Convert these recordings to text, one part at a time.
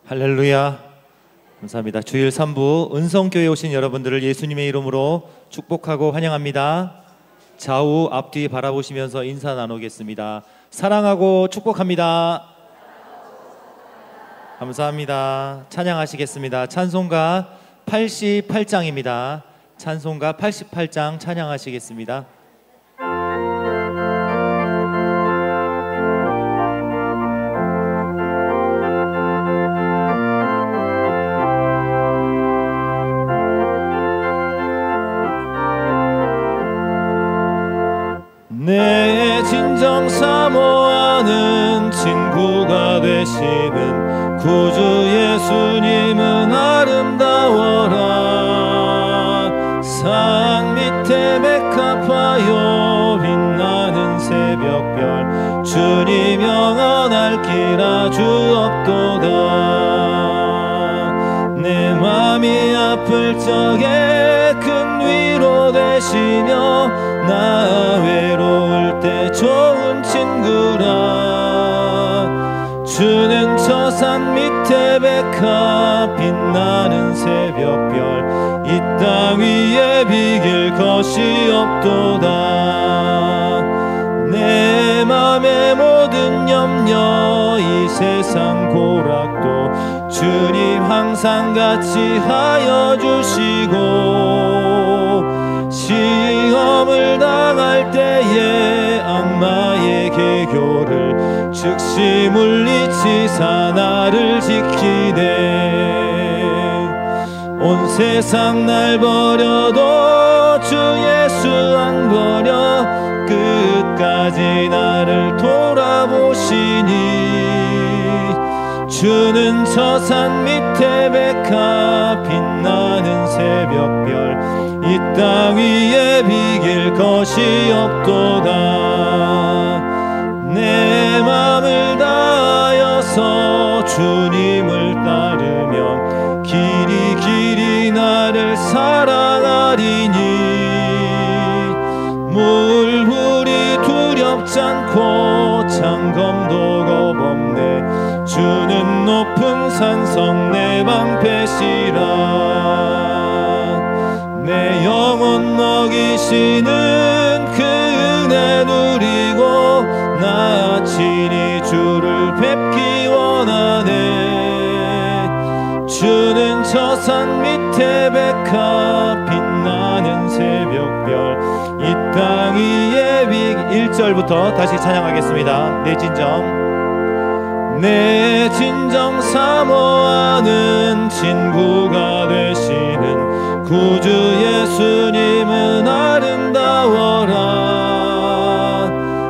할렐루야. 감사합니다. 주일 3부 은성교회에 오신 여러분들을 예수님의 이름으로 축복하고 환영합니다. 좌우 앞뒤 바라보시면서 인사 나누겠습니다. 사랑하고 축복합니다. 감사합니다. 찬양하시겠습니다. 찬송가 88장입니다. 찬송가 88장 찬양하시겠습니다. 내 진정 사모하는 친구가 되시는 구주 예수님은 아름다워라. 산 밑에 백합하여 빛나는 새벽별 주님 영원할 길 아주 없도다. 내 맘이 아플 적에 큰 위로 되시며 나 외로울 때 좋은 친구라. 주는 저 산 밑에 백합 빛나는 새벽별 이 땅 위에 비길 것이 없도다. 내 맘의 모든 염려 이 세상 고락도 주님 항상 같이 하여 주시고 시험을 당할 때에 악마의 계교를 즉시 물리치사 나를 지키네. 온 세상 날 버려도 주 예수 안 버려 끝까지 나를 돌아보시니. 주는 저 산 밑에 백합 빛나는 새벽별 이 땅 위에 비길 것이 없도다. 내 맘을 다하여서 주님을 따르면 길이 길이 나를 사랑하리니. 물불이 두렵지 않고 창검도 겁없네. 주는 높은 산성 내 방패시라. 내 영혼 먹이시는 그 은혜 누리고 나 친히 주를 뵙기 원하네. 주는 저 산 밑에 백합 빛나는 새벽별 이 땅 위에 1절부터 다시 찬양하겠습니다. 내 진정 사모하는 친구가 되시는 구주 예수님은 아름다워라.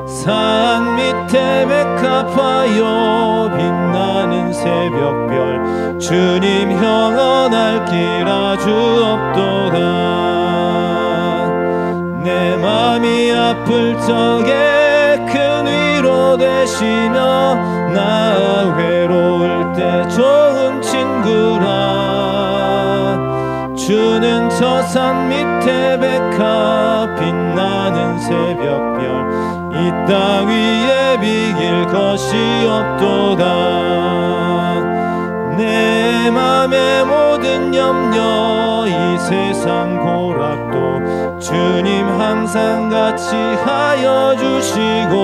산 밑에 백합하여 빛나는 새벽별 주님 영원할 길 아주 없도다. 내 맘이 아플 적에 큰 위로 되시며 나 외로울 때 좋은 친구라. 주는 저 산 밑에 백합 빛나는 새벽별 이 땅 위에 비길 것이 없도다. 내 맘의 모든 염려 이 세상 고락도 주님 항상 같이 하여 주시고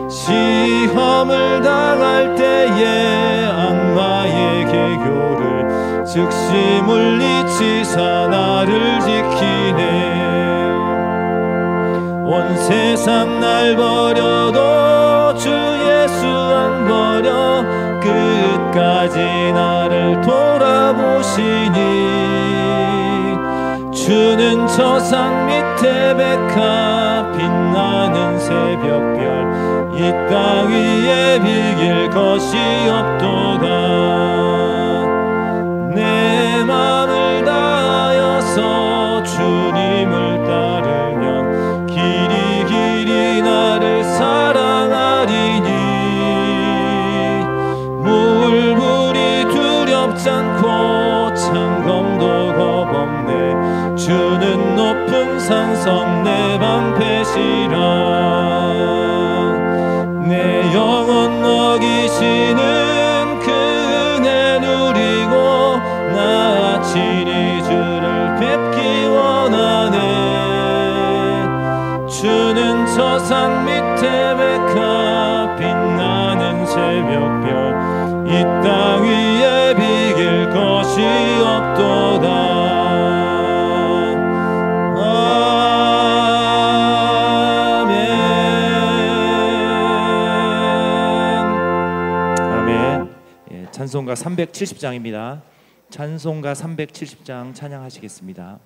시험을 당할 때에 악마의 계교를 즉시 물리치사 나를 지키네. 온 세상 날 버려도 주 예수 안 버려 끝까지 나를 돌아보시니. 주는 저 산 밑에 백합 빛나는 새벽별 이 땅 위에 비길 것이 없도다. 내 맘을 다하여서 주님을 따르면 길이 길이 나를 사랑하리니. 물불이 두렵지 않고 창검도 겁없네. 주는 높은 산성 내 방패시라. 내 영혼 먹이시는 그 친히 주를 뵙기 원하네. 주는 저 산 밑에 백합 빛나는 새벽별 이 땅 위에 비길 것이 없도다. 아멘. 아멘. 예, 찬송가 370장입니다. 찬송가 370장 찬양하시겠습니다.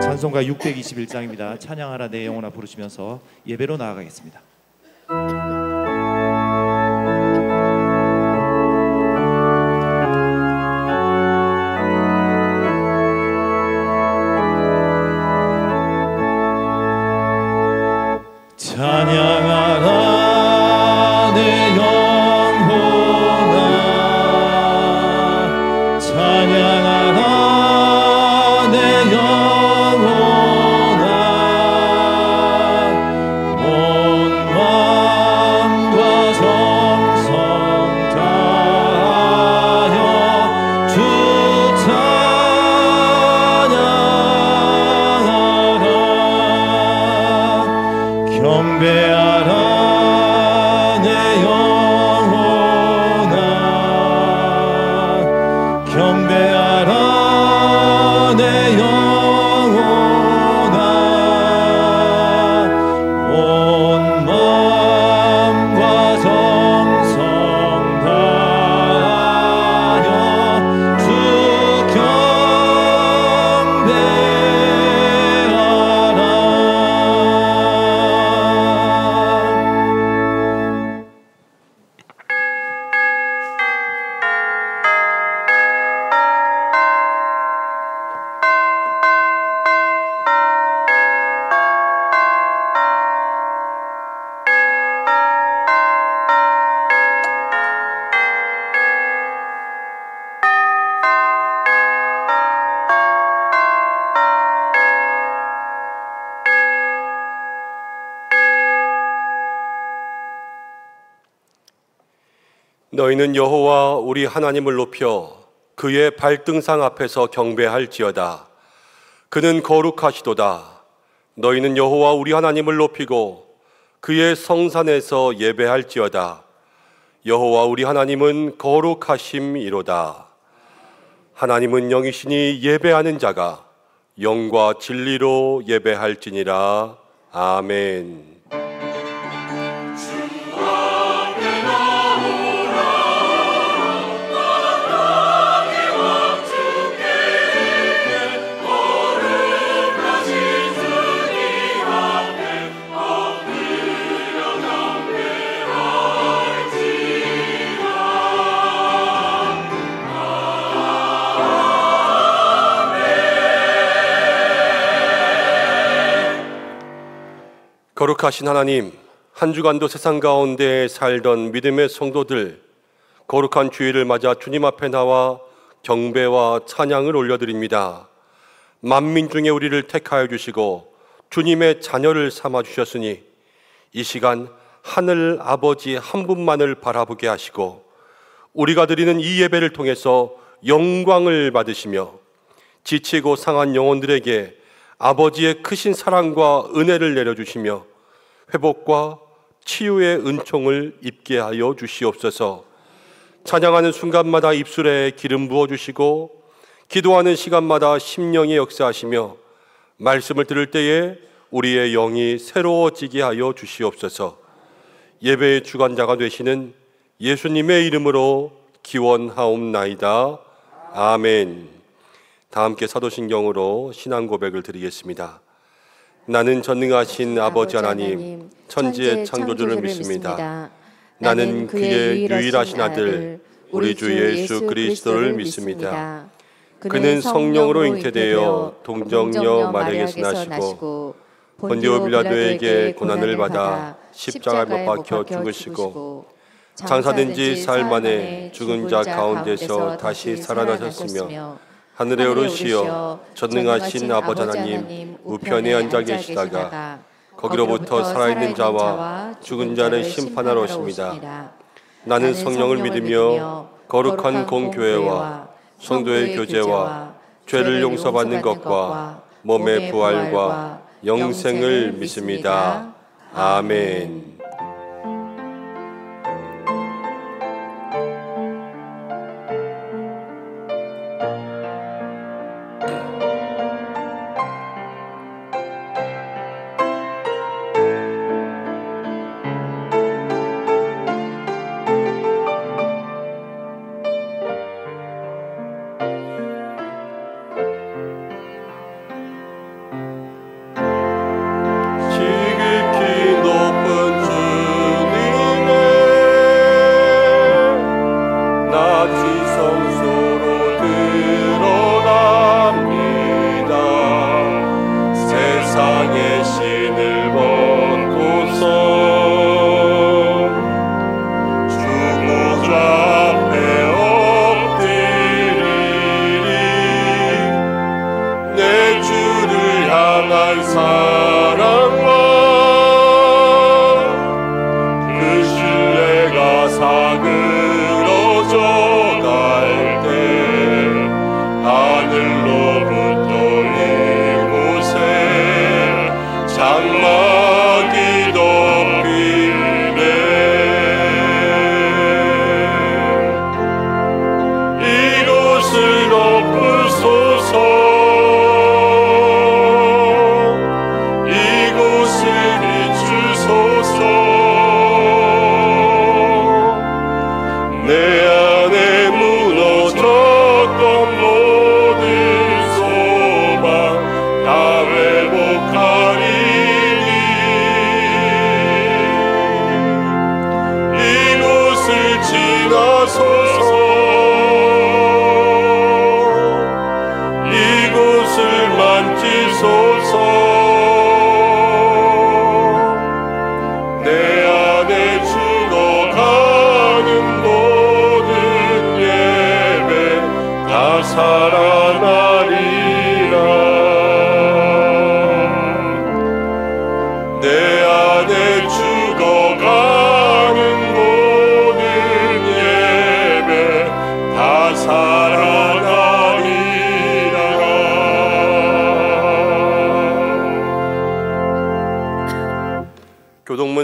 찬송가 621장입니다. 찬양하라 내 영혼아 부르시면서 예배로 나아가겠습니다. 찬양하라 내 영혼아 찬양하라 내 영혼아 너희는 여호와 우리 하나님을 높여 그의 발등상 앞에서 경배할지어다. 그는 거룩하시도다. 너희는 여호와 우리 하나님을 높이고 그의 성산에서 예배할지어다. 여호와 우리 하나님은 거룩하심이로다. 하나님은 영이시니 예배하는 자가 영과 진리로 예배할지니라. 아멘. 거룩하신 하나님, 한 주간도 세상 가운데 살던 믿음의 성도들, 거룩한 주일을 맞아 주님 앞에 나와 경배와 찬양을 올려드립니다. 만민 중에 우리를 택하여 주시고 주님의 자녀를 삼아 주셨으니 이 시간 하늘 아버지 한 분만을 바라보게 하시고 우리가 드리는 이 예배를 통해서 영광을 받으시며 지치고 상한 영혼들에게 아버지의 크신 사랑과 은혜를 내려주시며 회복과 치유의 은총을 입게 하여 주시옵소서. 찬양하는 순간마다 입술에 기름 부어주시고 기도하는 시간마다 심령이 역사하시며 말씀을 들을 때에 우리의 영이 새로워지게 하여 주시옵소서. 예배의 주관자가 되시는 예수님의 이름으로 기원하옵나이다. 아멘. 다 함께 사도신경으로 신앙 고백을 드리겠습니다. 나는 전능하신 아버지 하나님, 천지의 창조주를 믿습니다. 나는 그의 유일하신 아들, 우리 주 예수 그리스도를 믿습니다. 그는 성령으로 잉태되어 동정녀 마리아에서 나시고 본디오 빌라도에게 고난을 받아 십자가에 못 박혀 죽으시고 장사된 지 사흘 만에 죽은 자 가운데서 다시 살아나셨으며 하늘에 오르시어 전능하신 아버지 하나님 우편에 앉아 계시다가 거기로부터 살아있는 자와 죽은 자를 심판하러 오십니다. 나는 성령을 믿으며 거룩한 공교회와 성도의 교제와 죄를 용서받는 것과 몸의 부활과 영생을 믿습니다. 아멘. 지극히 높은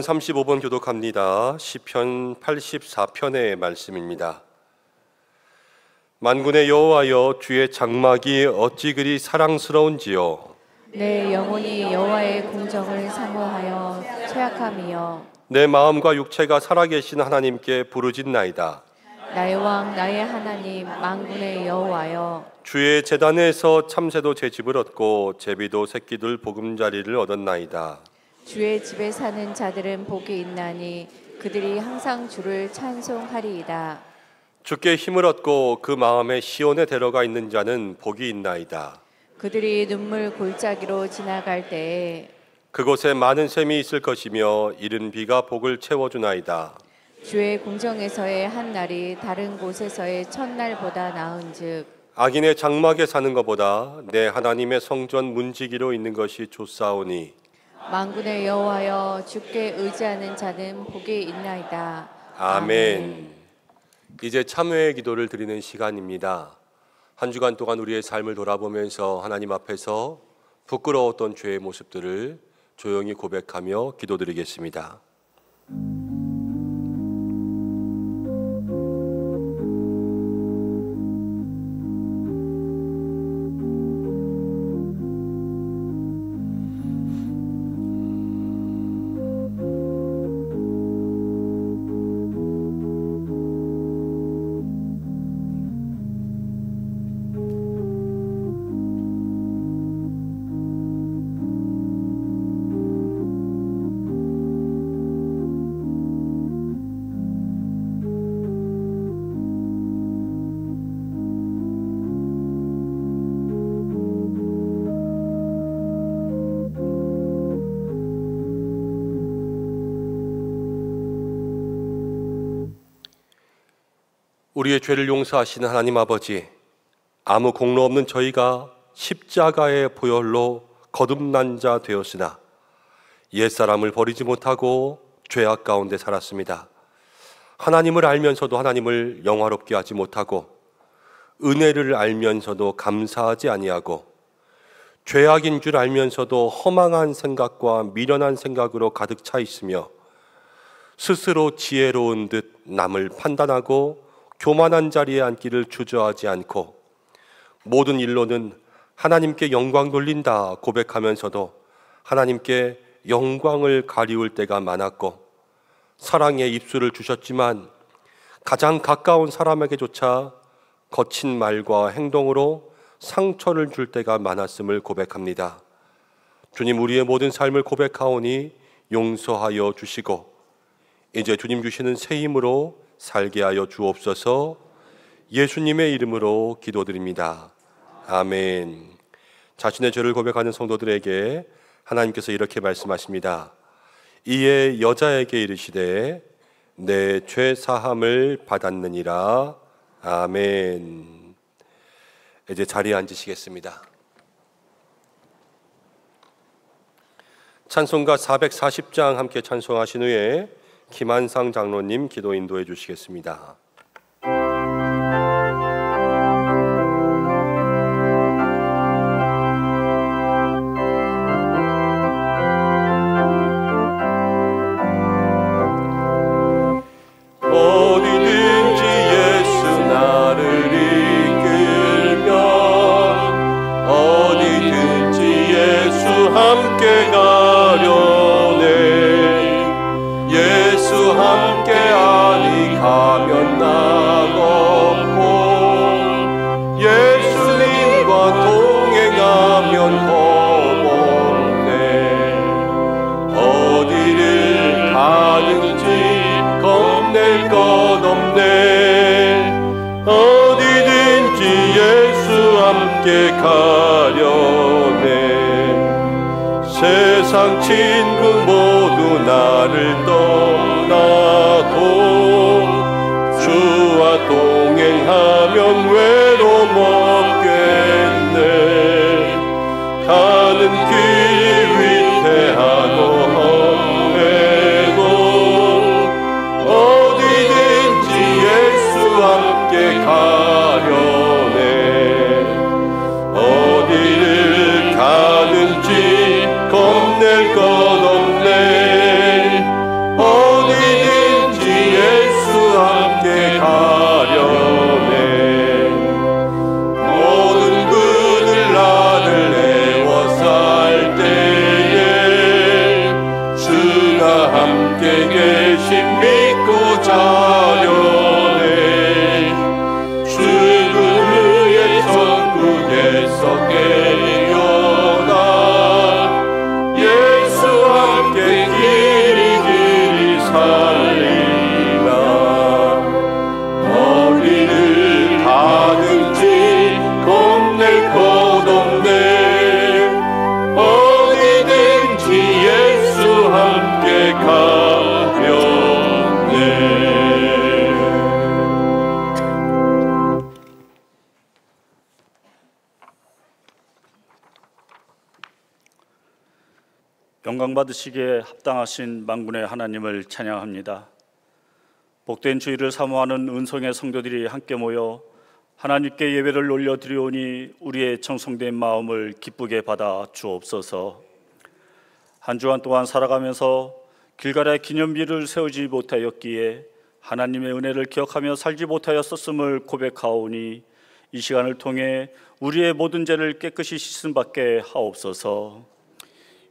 말씀은 35번 교독합니다. 시편 84편의 말씀입니다. 만군의 여호와여, 주의 장막이 어찌 그리 사랑스러운지요. 내 영혼이 여호와의 공정을 사모하여 최악함이여. 내 마음과 육체가 살아계신 하나님께 부르짖나이다. 나의 왕 나의 하나님 만군의 여호와여. 주의 제단에서 참새도 제 집을 얻고 제비도 새끼들 보금자리를 얻었나이다. 주의 집에 사는 자들은 복이 있나니 그들이 항상 주를 찬송하리이다. 주께 힘을 얻고 그 마음에 시온에 데려가 있는 자는 복이 있나이다. 그들이 눈물 골짜기로 지나갈 때에 그곳에 많은 샘이 있을 것이며 이른 비가 복을 채워주나이다. 주의 공정에서의 한 날이 다른 곳에서의 첫날보다 나은즉 악인의 장막에 사는 것보다 내 하나님의 성전 문지기로 있는 것이 좋사오니 만군의 여호와여, 주께 의지하는 자는 복이 있나이다. 아멘. 이제 참회의 기도를 드리는 시간입니다. 한 주간 동안 우리의 삶을 돌아보면서 하나님 앞에서 부끄러웠던 죄의 모습들을 조용히 고백하며 기도드리겠습니다. 우리의 죄를 용서하시는 하나님 아버지, 아무 공로 없는 저희가 십자가의 보혈로 거듭난 자 되었으나 옛사람을 버리지 못하고 죄악 가운데 살았습니다. 하나님을 알면서도 하나님을 영화롭게 하지 못하고 은혜를 알면서도 감사하지 아니하고 죄악인 줄 알면서도 허망한 생각과 미련한 생각으로 가득 차 있으며 스스로 지혜로운 듯 남을 판단하고 교만한 자리에 앉기를 주저하지 않고 모든 일로는 하나님께 영광 돌린다 고백하면서도 하나님께 영광을 가리울 때가 많았고 사랑의 입술을 주셨지만 가장 가까운 사람에게조차 거친 말과 행동으로 상처를 줄 때가 많았음을 고백합니다. 주님, 우리의 모든 삶을 고백하오니 용서하여 주시고 이제 주님 주시는 새 힘으로 살게 하여 주옵소서. 예수님의 이름으로 기도드립니다. 아멘. 자신의 죄를 고백하는 성도들에게 하나님께서 이렇게 말씀하십니다. 이에 여자에게 이르시되 내 죄 사함을 받았느니라. 아멘. 이제 자리에 앉으시겠습니다. 찬송가 440장 함께 찬송하신 후에 김한상 장로님 기도 인도해 주시겠습니다. 어디든지 예수 나를 이끌면 어디든지 예수 함께 가려네. 예수 함께하니 가면 낙없고 예수님과 동행하면 겁없네. 어디를 가든지 겁낼 것 없네. 어디든지 예수 함께 가려네. 세상 친구 모두 나를 떠나도 주와 동행하면 외로움 없겠네. 가는 길 위태하고 험해도 어디든지 예수 함께 가려네. 어디를 가든지 겁낼 것 없네. 영광 받으시기에 합당하신 만군의 하나님을 찬양합니다. 복된 주일을 사모하는 은성의 성도들이 함께 모여 하나님께 예배를 올려드리오니 우리의 청송된 마음을 기쁘게 받아 주옵소서. 한 주간 동안 살아가면서 길가에 기념비를 세우지 못하였기에 하나님의 은혜를 기억하며 살지 못하였었음을 고백하오니 이 시간을 통해 우리의 모든 죄를 깨끗이 씻음 받게 하옵소서.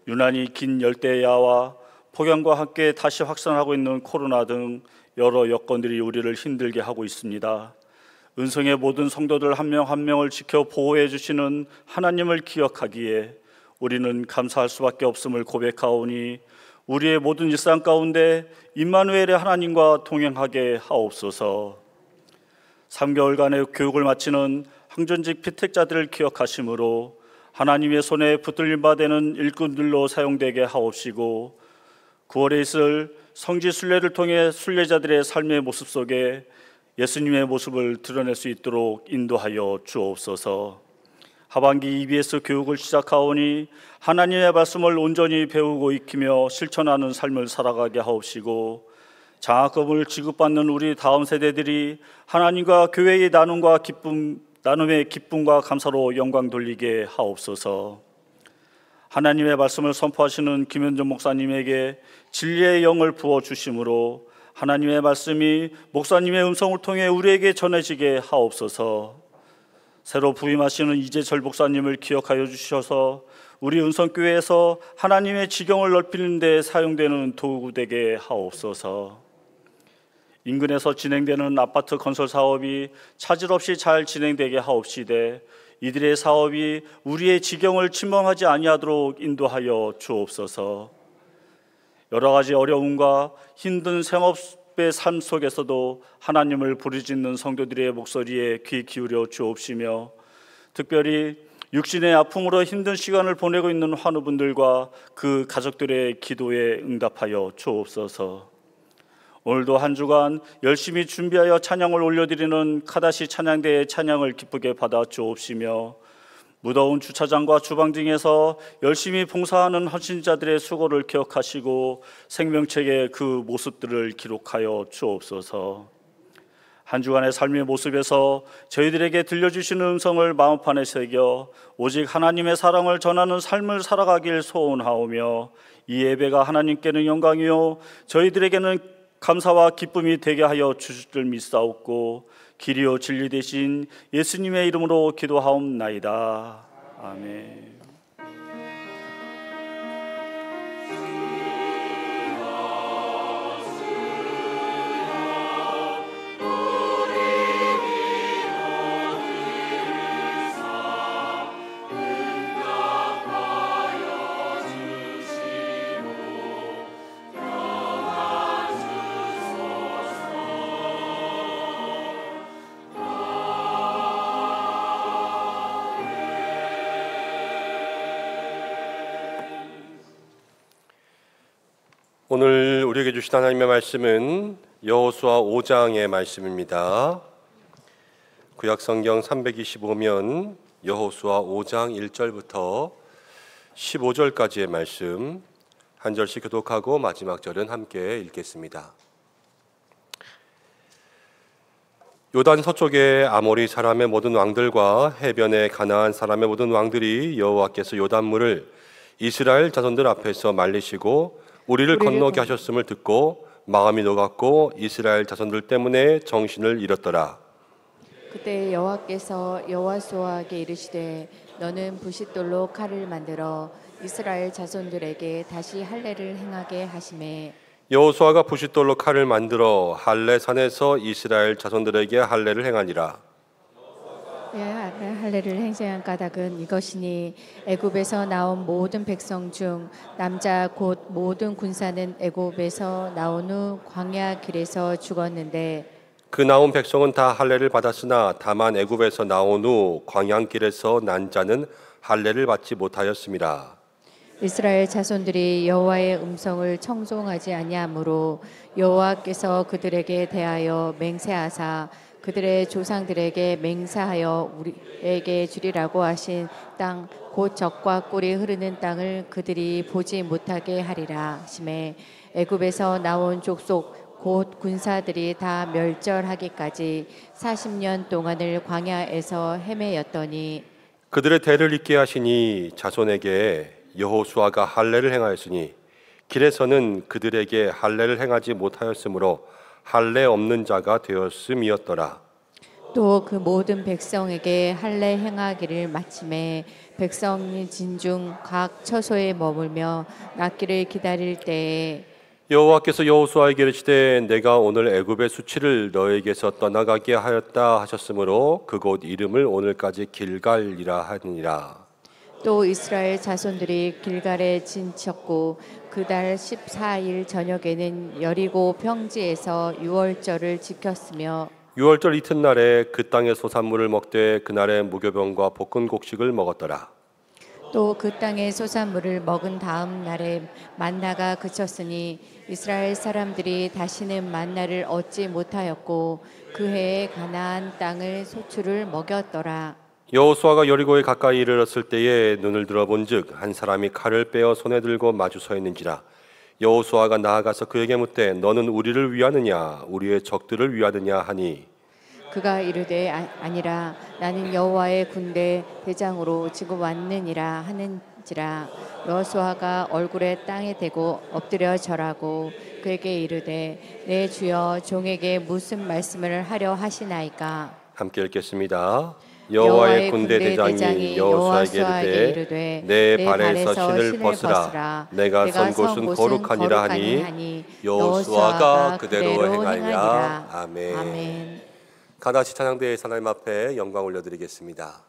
유난히 긴 열대야와 폭염과 함께 다시 확산하고 있는 코로나 등 여러 여건들이 우리를 힘들게 하고 있습니다. 은성의 모든 성도들 한 명 한 명을 지켜 보호해 주시는 하나님을 기억하기에 우리는 감사할 수밖에 없음을 고백하오니 우리의 모든 일상 가운데 임마누엘의 하나님과 동행하게 하옵소서. 3개월간의 교육을 마치는 항전직 피택자들을 기억하심으로 하나님의 손에 붙들림 바 되는 일꾼들로 사용되게 하옵시고 9월에 있을 성지 순례를 통해 순례자들의 삶의 모습 속에 예수님의 모습을 드러낼 수 있도록 인도하여 주옵소서. 하반기 EBS 교육을 시작하오니 하나님의 말씀을 온전히 배우고 익히며 실천하는 삶을 살아가게 하옵시고 장학금을 지급받는 우리 다음 세대들이 하나님과 교회의 나눔의 기쁨과 감사로 영광 돌리게 하옵소서. 하나님의 말씀을 선포하시는 김현정 목사님에게 진리의 영을 부어주심으로 하나님의 말씀이 목사님의 음성을 통해 우리에게 전해지게 하옵소서. 새로 부임하시는 이재철 목사님을 기억하여 주셔서 우리 은성교회에서 하나님의 지경을 넓히는 데 사용되는 도구 되게 하옵소서. 인근에서 진행되는 아파트 건설 사업이 차질 없이 잘 진행되게 하옵시되 이들의 사업이 우리의 지경을 침범하지 아니하도록 인도하여 주옵소서. 여러 가지 어려움과 힘든 생업의 삶 속에서도 하나님을 부르짖는 성도들의 목소리에 귀 기울여 주옵시며 특별히 육신의 아픔으로 힘든 시간을 보내고 있는 환우분들과 그 가족들의 기도에 응답하여 주옵소서. 오늘도 한 주간 열심히 준비하여 찬양을 올려드리는 카다시 찬양대의 찬양을 기쁘게 받아 주옵시며 무더운 주차장과 주방 등에서 열심히 봉사하는 헌신자들의 수고를 기억하시고 생명책의 그 모습들을 기록하여 주옵소서. 한 주간의 삶의 모습에서 저희들에게 들려주시는 음성을 마음판에 새겨 오직 하나님의 사랑을 전하는 삶을 살아가길 소원하오며 이 예배가 하나님께는 영광이요 저희들에게는 감사와 기쁨이 되게 하여 주실 줄 믿사옵고 길이요 진리 되신 예수님의 이름으로 기도하옵나이다. 아멘. 오늘 우리에게 주신 하나님의 말씀은 여호수아 5장의 말씀입니다. 구약성경 325면 여호수아 5장 1절부터 15절까지의 말씀 한 절씩 교독하고 마지막 절은 함께 읽겠습니다. 요단 서쪽의 아모리 사람의 모든 왕들과 해변의 가나안 사람의 모든 왕들이 여호와께서 요단물을 이스라엘 자손들 앞에서 말리시고 우리를 건너게 하셨음을 듣고 마음이 녹았고 이스라엘 자손들 때문에 정신을 잃었더라. 그때 여호와께서 여호수아에게 이르시되 너는 부싯돌로 칼을 만들어 이스라엘 자손들에게 다시 할례를 행하게 하시매 여호수아가 부싯돌로 칼을 만들어 할례 산에서 이스라엘 자손들에게 할례를 행하니라. 할례를 행세한 까닭은 이것이니 애굽에서 나온 모든 백성 중 남자 곧 모든 군사는 애굽에서 나온 후 광야 길에서 죽었는데 그 나온 백성은 다 할례를 받았으나 다만 애굽에서 나온 후 광야길에서 난 자는 할례를 받지 못하였습니다. 이스라엘 자손들이 여호와의 음성을 청종하지 아니하므로 여호와께서 그들에게 대하여 맹세하사 그들의 조상들에게 맹세하여 우리에게 주리라고 하신 땅 곧 젖과 꿀이 흐르는 땅을 그들이 보지 못하게 하리라 하시매 애굽에서 나온 족속 곧 군사들이 다 멸절하기까지 40년 동안을 광야에서 헤매였더니 그들의 대를 잇게 하시니 자손에게 여호수아가 할례를 행하였으니 길에서는 그들에게 할례를 행하지 못하였으므로 할례 없는 자가 되었음이었더라. 또 그 모든 백성에게 할례 행하기를 마침에 백성이 진중 각 처소에 머물며 낫기를 기다릴 때에 여호와께서 여호수아에게 이르시되 내가 오늘 애굽의 수치를 너에게서 떠나가게 하였다 하셨으므로 그곳 이름을 오늘까지 길갈이라 하니라. 또 이스라엘 자손들이 길갈에 진쳤고 그달 14일 저녁에는 여리고 평지에서 유월절을 지켰으며 유월절 이튿날에 그 땅의 소산물을 먹되 그날에 무교병과 볶은 곡식을 먹었더라. 또 그 땅의 소산물을 먹은 다음 날에 만나가 그쳤으니 이스라엘 사람들이 다시는 만나를 얻지 못하였고 그 해에 가나안 땅을 소출을 먹였더라. 여호수아가 여리고에 가까이 이르렀을 때에 눈을 들어본즉 한 사람이 칼을 빼어 손에 들고 마주 서 있는지라. 여호수아가 나아가서 그에게 묻되 너는 우리를 위하느냐 우리의 적들을 위하느냐 하니 그가 이르되 아니라 나는 여호와의 군대 대장으로 지금 왔느니라 하는지라. 여호수아가 얼굴에 땅에 대고 엎드려 절하고 그에게 이르되 내 주여 종에게 무슨 말씀을 하려 하시나이까. 함께 읽겠습니다. 여호와의 군대 대장이 여호수아에게 이르되 내 발에서 신을 벗으라 내가 선 곳은 거룩하니라 하니 여호수아가 그대로 행하니라. 아멘. 가나시 찬양대의 하나님 앞에 영광 올려드리겠습니다.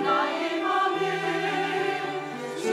나의 맘에 주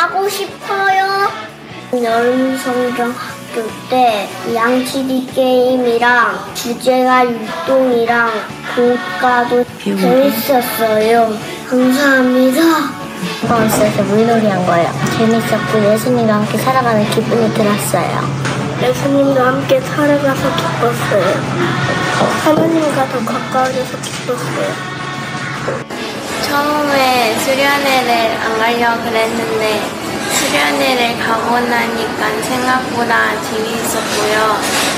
가고 싶어요. 여름 성경 학교 때 양치기 게임이랑 주제가 율동이랑 공과도 재밌었어요. 감사합니다. 버스에서 물놀이 한 거예요. 재밌었고 예수님과 함께 살아가는 기분이 들었어요. 예수님과 함께 살아가서 기뻤어요. 하나님과 더 가까워져서 기뻤어요. 처음에 수련회를 안 가려고 그랬는데 수련회를 가고 나니까 생각보다 재미있었고요.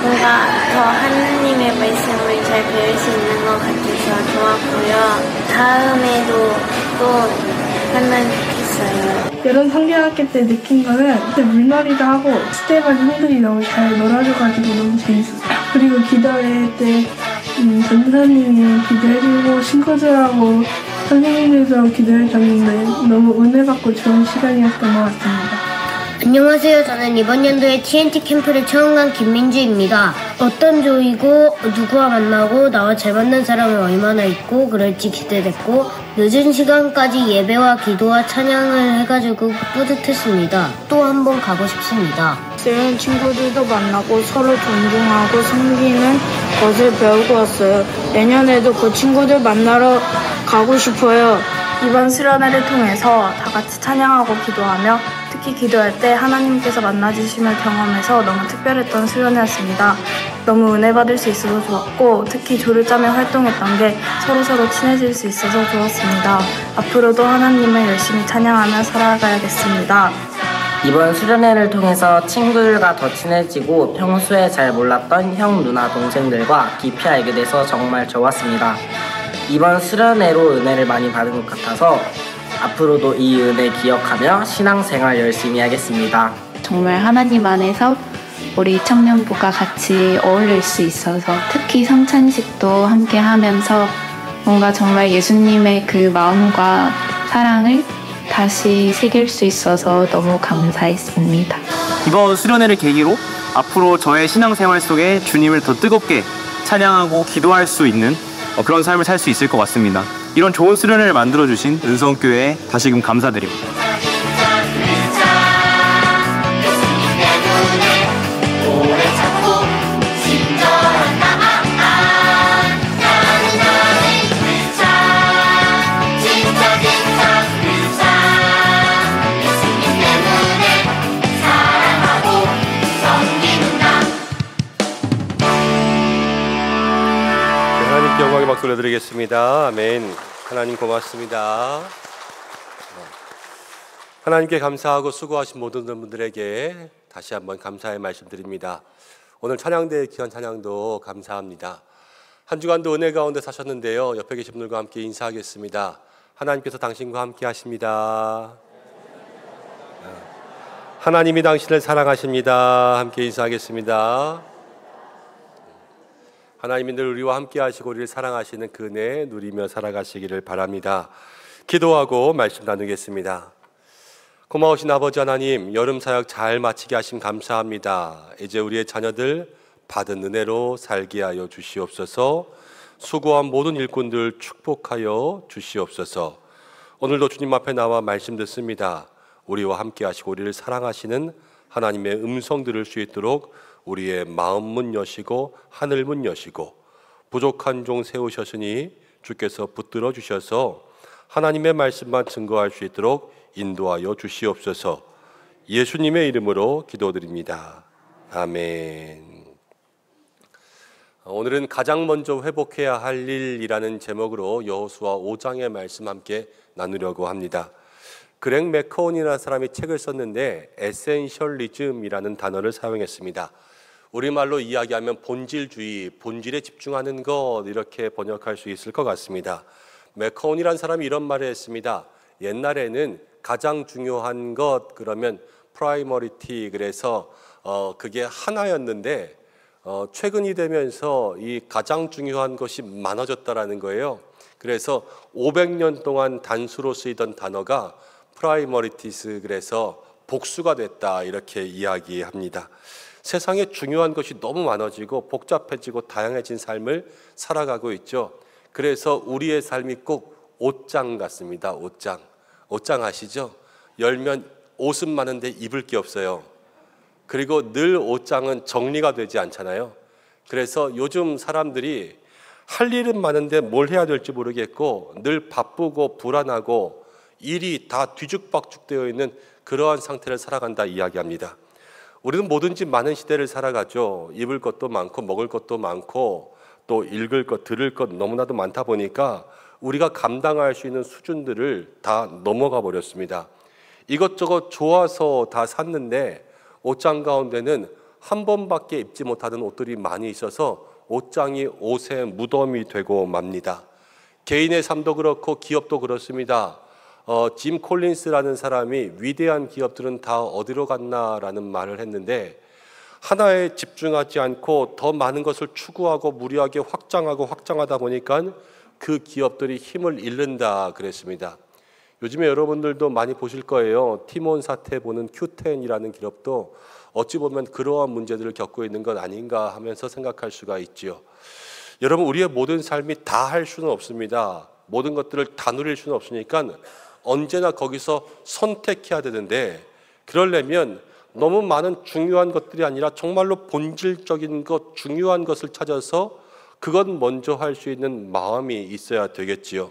뭔가 더 하나님의 말씀을 잘 배울 수 있는 것 같아서 좋았고요. 다음에도 또 만나면 좋겠어요. 여름 성경학교 때 느낀 거는 그때 물놀이도 하고 스테반 형들이 너무 잘 놀아줘가지고 너무 재밌었어요. 그리고 기도회 때 전사님이 기도해주고 친구들하고 선생님들도 기도해줬는데 너무 은혜 받고 좋은 시간이었던 것 같습니다. 안녕하세요. 저는 이번 연도에 TNT 캠프를 처음 간 김민주입니다. 어떤 조이고 누구와 만나고 나와 잘 맞는 사람은 얼마나 있고 그럴지 기대됐고 늦은 시간까지 예배와 기도와 찬양을 해가지고 뿌듯했습니다. 또 한 번 가고 싶습니다. 새로운 친구들도 만나고 서로 존중하고 섬기는 것을 배우고 왔어요. 내년에도 그 친구들 만나러 가고 싶어요. 이번 수련회를 통해서 다 같이 찬양하고 기도하며 특히 기도할 때 하나님께서 만나주심을 경험해서 너무 특별했던 수련회였습니다. 너무 은혜 받을 수 있어서 좋았고 특히 조를 짜며 활동했던 게 서로서로 친해질 수 있어서 좋았습니다. 앞으로도 하나님을 열심히 찬양하며 살아가야겠습니다. 이번 수련회를 통해서 친구들과 더 친해지고 평소에 잘 몰랐던 형, 누나, 동생들과 깊이 알게 돼서 정말 좋았습니다. 이번 수련회로 은혜를 많이 받은 것 같아서 앞으로도 이 은혜 기억하며 신앙생활 열심히 하겠습니다. 정말 하나님 안에서 우리 청년부가 같이 어울릴 수 있어서 특히 성찬식도 함께 하면서 뭔가 정말 예수님의 그 마음과 사랑을 다시 새길 수 있어서 너무 감사했습니다. 이번 수련회를 계기로 앞으로 저의 신앙생활 속에 주님을 더 뜨겁게 찬양하고 기도할 수 있는 그런 삶을 살 수 있을 것 같습니다. 이런 좋은 수련회를 만들어주신 은성교회에 다시금 감사드립니다. 영광의 박수 올려드리겠습니다. 아멘. 하나님 고맙습니다. 하나님께 감사하고 수고하신 모든 분들에게 다시 한번 감사의 말씀드립니다. 오늘 찬양대의 귀한 찬양도 감사합니다. 한 주간도 은혜 가운데 사셨는데요. 옆에 계신 분들과 함께 인사하겠습니다. 하나님께서 당신과 함께 하십니다. 하나님이 당신을 사랑하십니다. 함께 인사하겠습니다. 하나님이 늘 우리와 함께 하시고 우리를 사랑하시는 그 은혜 누리며 살아가시기를 바랍니다. 기도하고 말씀 나누겠습니다. 고마우신 아버지 하나님, 여름 사역 잘 마치게 하심 감사합니다. 이제 우리의 자녀들 받은 은혜로 살게 하여 주시옵소서. 수고한 모든 일꾼들 축복하여 주시옵소서. 오늘도 주님 앞에 나와 말씀 듣습니다. 우리와 함께 하시고 우리를 사랑하시는 하나님의 음성 들을 수 있도록 우리의 마음 문 여시고 하늘 문 여시고 부족한 종 세우셨으니 주께서 붙들어 주셔서 하나님의 말씀만 증거할 수 있도록 인도하여 주시옵소서. 예수님의 이름으로 기도드립니다. 아멘. 오늘은 가장 먼저 회복해야 할 일이라는 제목으로 여호수아 5장의 말씀 함께 나누려고 합니다. 그렉 맥커온이라는 사람이 책을 썼는데 에센셜리즘이라는 단어를 사용했습니다. 우리말로 이야기하면 본질주의, 본질에 집중하는 것, 이렇게 번역할 수 있을 것 같습니다. 맥커온이라는 사람이 이런 말을 했습니다. 옛날에는 가장 중요한 것 그러면 프라이머리티, 그래서 그게 하나였는데 최근이 되면서 이 가장 중요한 것이 많아졌다라는 거예요. 그래서 500년 동안 단수로 쓰이던 단어가 프라이머리티스, 그래서 복수가 됐다, 이렇게 이야기합니다. 세상에 중요한 것이 너무 많아지고 복잡해지고 다양해진 삶을 살아가고 있죠. 그래서 우리의 삶이 꼭 옷장 같습니다. 옷장 아시죠? 열면 옷은 많은데 입을 게 없어요. 그리고 늘 옷장은 정리가 되지 않잖아요. 그래서 요즘 사람들이 할 일은 많은데 뭘 해야 될지 모르겠고 늘 바쁘고 불안하고 일이 다 뒤죽박죽 되어 있는 그러한 상태를 살아간다 이야기합니다. 우리는 뭐든지 많은 시대를 살아가죠. 입을 것도 많고 먹을 것도 많고 또 읽을 것, 들을 것 너무나도 많다 보니까 우리가 감당할 수 있는 수준들을 다 넘어가 버렸습니다. 이것저것 좋아서 다 샀는데 옷장 가운데는 한 번밖에 입지 못하는 옷들이 많이 있어서 옷장이 옷의 무덤이 되고 맙니다. 개인의 삶도 그렇고 기업도 그렇습니다. 짐 콜린스라는 사람이 위대한 기업들은 다 어디로 갔나라는 말을 했는데 하나에 집중하지 않고 더 많은 것을 추구하고 무리하게 확장하다 보니까 그 기업들이 힘을 잃는다 그랬습니다. 요즘에 여러분들도 많이 보실 거예요. 티몬 사태 보는 Q10이라는 기업도 어찌 보면 그러한 문제들을 겪고 있는 것 아닌가 하면서 생각할 수가 있지요. 여러분, 우리의 모든 삶이 다 할 수는 없습니다. 모든 것들을 다 누릴 수는 없으니까 언제나 거기서 선택해야 되는데, 그러려면 너무 많은 중요한 것들이 아니라 정말로 본질적인 것, 중요한 것을 찾아서 그것 먼저 할 수 있는 마음이 있어야 되겠지요.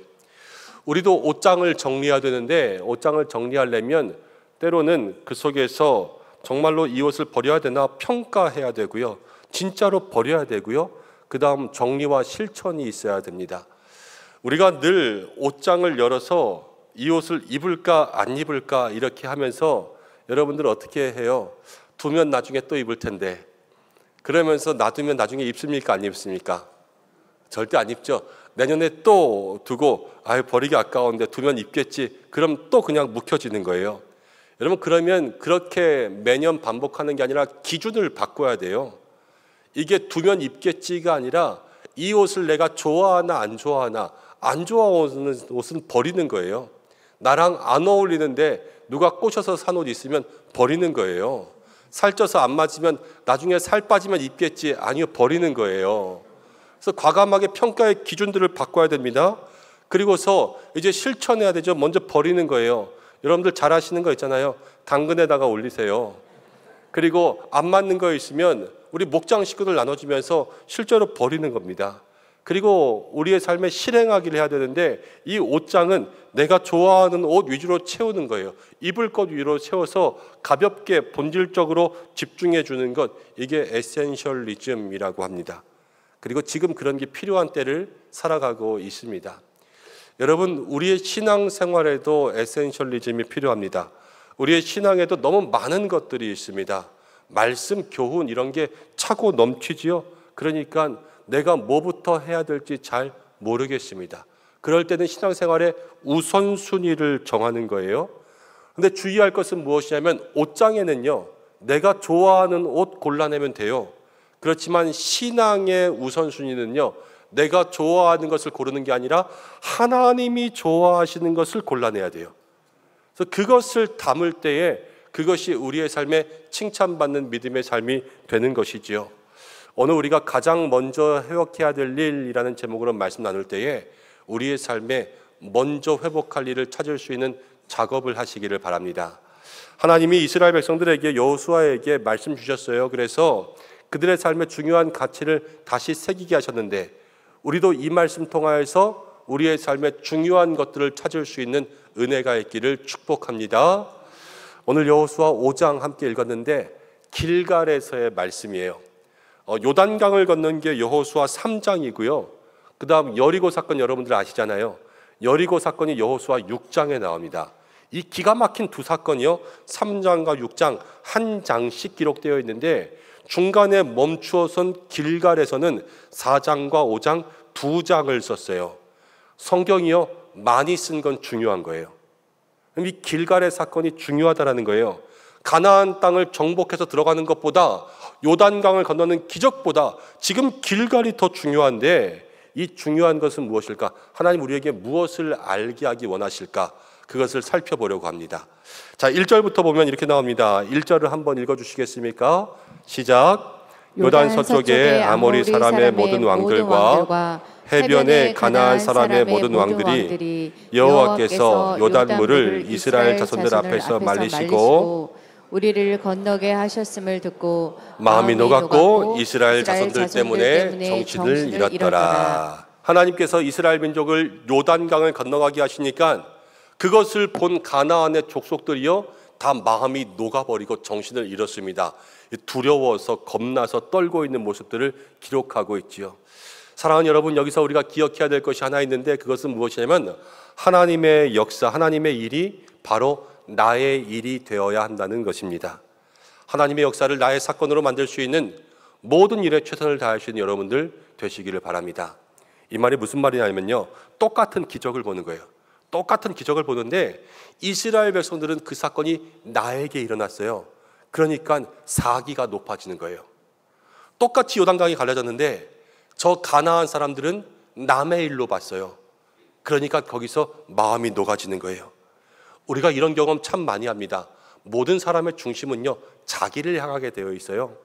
우리도 옷장을 정리해야 되는데 옷장을 정리하려면 때로는 그 속에서 정말로 이 옷을 버려야 되나 평가해야 되고요. 진짜로 버려야 되고요. 그 다음 정리와 실천이 있어야 됩니다. 우리가 늘 옷장을 열어서 이 옷을 입을까 안 입을까 이렇게 하면서 여러분들 어떻게 해요? 두면 나중에 또 입을 텐데, 그러면서 놔두면 나중에 입습니까 안 입습니까? 절대 안 입죠. 내년에 또 두고 버리기 아까운데 두면 입겠지. 그럼 또 그냥 묵혀지는 거예요. 여러분, 그러면 그렇게 매년 반복하는 게 아니라 기준을 바꿔야 돼요. 이게 두면 입겠지가 아니라 이 옷을 내가 좋아하나 안 좋아하나, 안 좋아하는 옷은 버리는 거예요. 나랑 안 어울리는데 누가 꼬셔서 산 옷 있으면 버리는 거예요. 살쪄서 안 맞으면 나중에 살 빠지면 입겠지. 아니요, 버리는 거예요. 그래서 과감하게 평가의 기준들을 바꿔야 됩니다. 그리고서 이제 실천해야 되죠. 먼저 버리는 거예요. 여러분들 잘 아시는 거 있잖아요. 당근에다가 올리세요. 그리고 안 맞는 거 있으면 우리 목장 식구들 나눠주면서 실제로 버리는 겁니다. 그리고 우리의 삶에 실행하기를 해야 되는데 이 옷장은 내가 좋아하는 옷 위주로 채우는 거예요. 입을 것 위로 채워서 가볍게 본질적으로 집중해 주는 것, 이게 에센셜리즘이라고 합니다. 그리고 지금 그런 게 필요한 때를 살아가고 있습니다. 여러분, 우리의 신앙생활에도 에센셜리즘이 필요합니다. 우리의 신앙에도 너무 많은 것들이 있습니다. 말씀, 교훈 이런 게 차고 넘치지요. 그러니까 내가 뭐부터 해야 될지 잘 모르겠습니다. 그럴 때는 신앙생활의 우선순위를 정하는 거예요. 근데 주의할 것은 무엇이냐면 옷장에는요, 내가 좋아하는 옷 골라내면 돼요. 그렇지만 신앙의 우선순위는요, 내가 좋아하는 것을 고르는 게 아니라 하나님이 좋아하시는 것을 골라내야 돼요. 그래서 그것을 담을 때에 그것이 우리의 삶에 칭찬받는 믿음의 삶이 되는 것이지요. 오늘 우리가 가장 먼저 회복해야 될 일이라는 제목으로 말씀 나눌 때에 우리의 삶에 먼저 회복할 일을 찾을 수 있는 작업을 하시기를 바랍니다. 하나님이 이스라엘 백성들에게 여호수아에게 말씀 주셨어요. 그래서 그들의 삶의 중요한 가치를 다시 새기게 하셨는데 우리도 이 말씀 통하여서 우리의 삶의 중요한 것들을 찾을 수 있는 은혜가 있기를 축복합니다. 오늘 여호수아 5장 함께 읽었는데 길갈에서의 말씀이에요. 요단강을 건넌 게 여호수아 3장이고요. 그 다음 여리고 사건 여러분들 아시잖아요. 여리고 사건이 여호수아 6장에 나옵니다. 이 기가 막힌 두 사건이요, 3장과 6장 한 장씩 기록되어 있는데 중간에 멈추어선 길갈에서는 4장과 5장 2장을 썼어요. 성경이요, 많이 쓴 건 중요한 거예요. 이 길갈의 사건이 중요하다는 거예요. 가나안 땅을 정복해서 들어가는 것보다 요단강을 건너는 기적보다 지금 길갈이 더 중요한데, 이 중요한 것은 무엇일까? 하나님 우리에게 무엇을 알게 하기 원하실까? 그것을 살펴보려고 합니다. 자, 1절부터 보면 이렇게 나옵니다. 1절을 한번 읽어주시겠습니까? 시작. 요단 서쪽에 아모리 사람의 모든 왕들과 해변에 가나안 사람의 모든 왕들이 여호와께서 요단물을 이스라엘 자손들 앞에서 말리시고 우리를 건너게 하셨음을 듣고 마음이 녹았고 이스라엘 자손들 때문에 정신을 잃었더라. 하나님께서 이스라엘 민족을 요단강을 건너가게 하시니까 그것을 본 가나안의 족속들이요 다 마음이 녹아버리고 정신을 잃었습니다. 두려워서 겁나서 떨고 있는 모습들을 기록하고 있지요. 사랑하는 여러분, 여기서 우리가 기억해야 될 것이 하나 있는데 그것은 무엇이냐면 하나님의 역사, 하나님의 일이 바로 나의 일이 되어야 한다는 것입니다. 하나님의 역사를 나의 사건으로 만들 수 있는 모든 일에 최선을 다할 수 있는 여러분들 되시기를 바랍니다. 이 말이 무슨 말이냐면요, 똑같은 기적을 보는 거예요. 똑같은 기적을 보는데 이스라엘 백성들은 그 사건이 나에게 일어났어요. 그러니까 사기가 높아지는 거예요. 똑같이 요단강이 갈라졌는데 저 가나안 사람들은 남의 일로 봤어요. 그러니까 거기서 마음이 녹아지는 거예요. 우리가 이런 경험 참 많이 합니다. 모든 사람의 중심은요 자기를 향하게 되어 있어요.